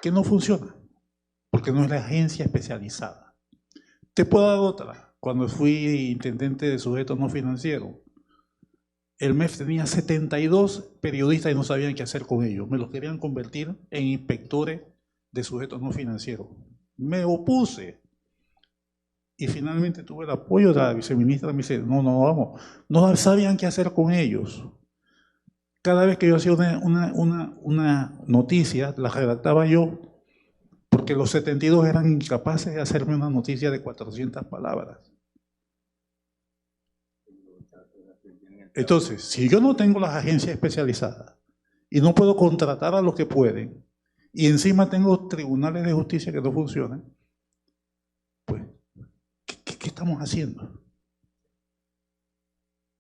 que no funciona, porque no es la agencia especializada. Te puedo dar otra. Cuando fui intendente de sujetos no financieros, el MEF tenía 72 periodistas y no sabían qué hacer con ellos. Me los querían convertir en inspectores de sujetos no financieros. Me opuse. Y finalmente tuve el apoyo de la viceministra. Me dice, no, vamos. No sabían qué hacer con ellos. Cada vez que yo hacía una noticia, la redactaba yo, porque los 72 eran incapaces de hacerme una noticia de 400 palabras. Entonces, si yo no tengo las agencias especializadas y no puedo contratar a los que pueden, y encima tengo tribunales de justicia que no funcionan, pues, ¿qué estamos haciendo?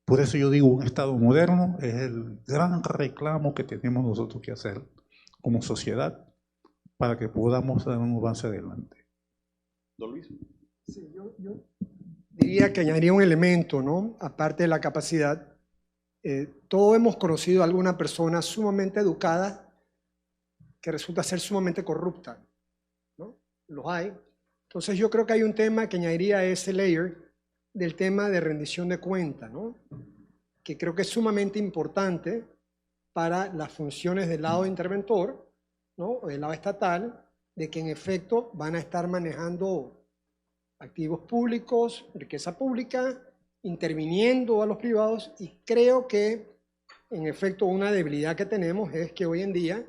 Por eso yo digo, un Estado moderno es el gran reclamo que tenemos nosotros que hacer como sociedad para que podamos dar un avance adelante. Don Luis. Sí, yo diría que añadiría un elemento, ¿no? Aparte de la capacidad, todos hemos conocido a alguna persona sumamente educada que resulta ser sumamente corrupta, ¿no? Los hay. Entonces yo creo que hay un tema que añadiría a ese layer del tema de rendición de cuenta, ¿no? Que creo que es sumamente importante para las funciones del lado interventor, ¿no? O del lado estatal, de que en efecto van a estar manejando activos públicos, riqueza pública, interviniendo a los privados, y creo que en efecto una debilidad que tenemos es que hoy en día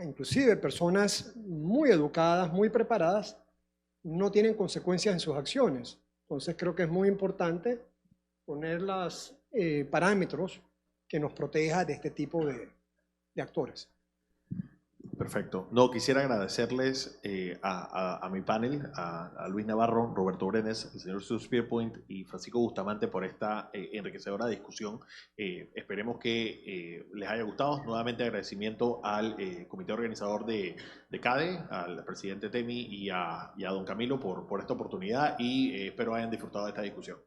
inclusive personas muy educadas, muy preparadas, no tienen consecuencias en sus acciones. Entonces creo que es muy importante poner los parámetros que nos proteja de este tipo de actores. Perfecto. No, quisiera agradecerles a mi panel, a Luis Navarro, Roberto Brenes, el señor Sus Pierpoint y Francisco Bustamante por esta enriquecedora discusión. Esperemos que les haya gustado. Nuevamente agradecimiento al comité organizador de CADE, al presidente Temi y a don Camilo por esta oportunidad, y espero hayan disfrutado de esta discusión.